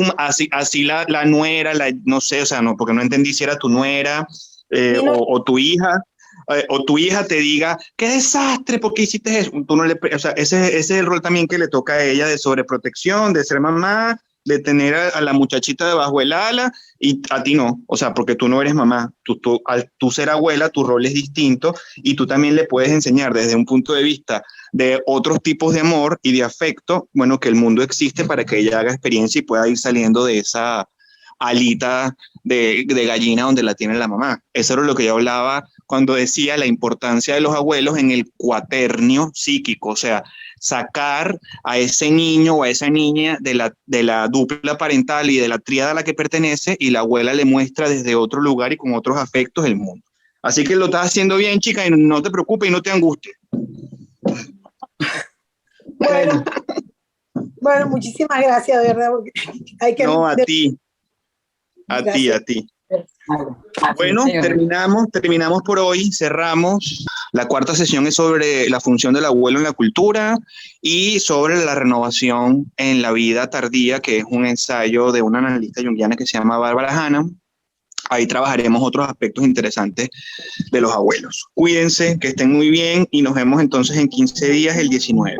la nuera, no sé, o sea, no, porque no entendí si era tu nuera o tu hija. O tu hija te diga, qué desastre, ¿por qué hiciste eso? Tú no o sea, ese es el rol también que le toca a ella de sobreprotección, de ser mamá, de tener a la muchachita debajo del ala, y a ti no, o sea, porque tú no eres mamá, al tú ser abuela, tu rol es distinto, y tú también le puedes enseñar desde un punto de vista de otros tipos de amor y de afecto, bueno, que el mundo existe para que ella haga experiencia y pueda ir saliendo de esa alita de gallina donde la tiene la mamá. Eso era lo que yo hablaba cuando decía la importancia de los abuelos en el cuaternio psíquico, o sea, sacar a ese niño o a esa niña de la dupla parental y de la tríada a la que pertenece y la abuela le muestra desde otro lugar y con otros afectos el mundo. Así que lo estás haciendo bien, chica, y no te preocupes y no te angusties. Bueno, muchísimas gracias, de verdad. No, a ti. A ti. Bueno, terminamos por hoy, cerramos. La cuarta sesión es sobre la función del abuelo en la cultura y sobre la renovación en la vida tardía, que es un ensayo de una analista junguiana que se llama Bárbara Hannam. Ahí trabajaremos otros aspectos interesantes de los abuelos. Cuídense, que estén muy bien y nos vemos entonces en 15 días, el 19.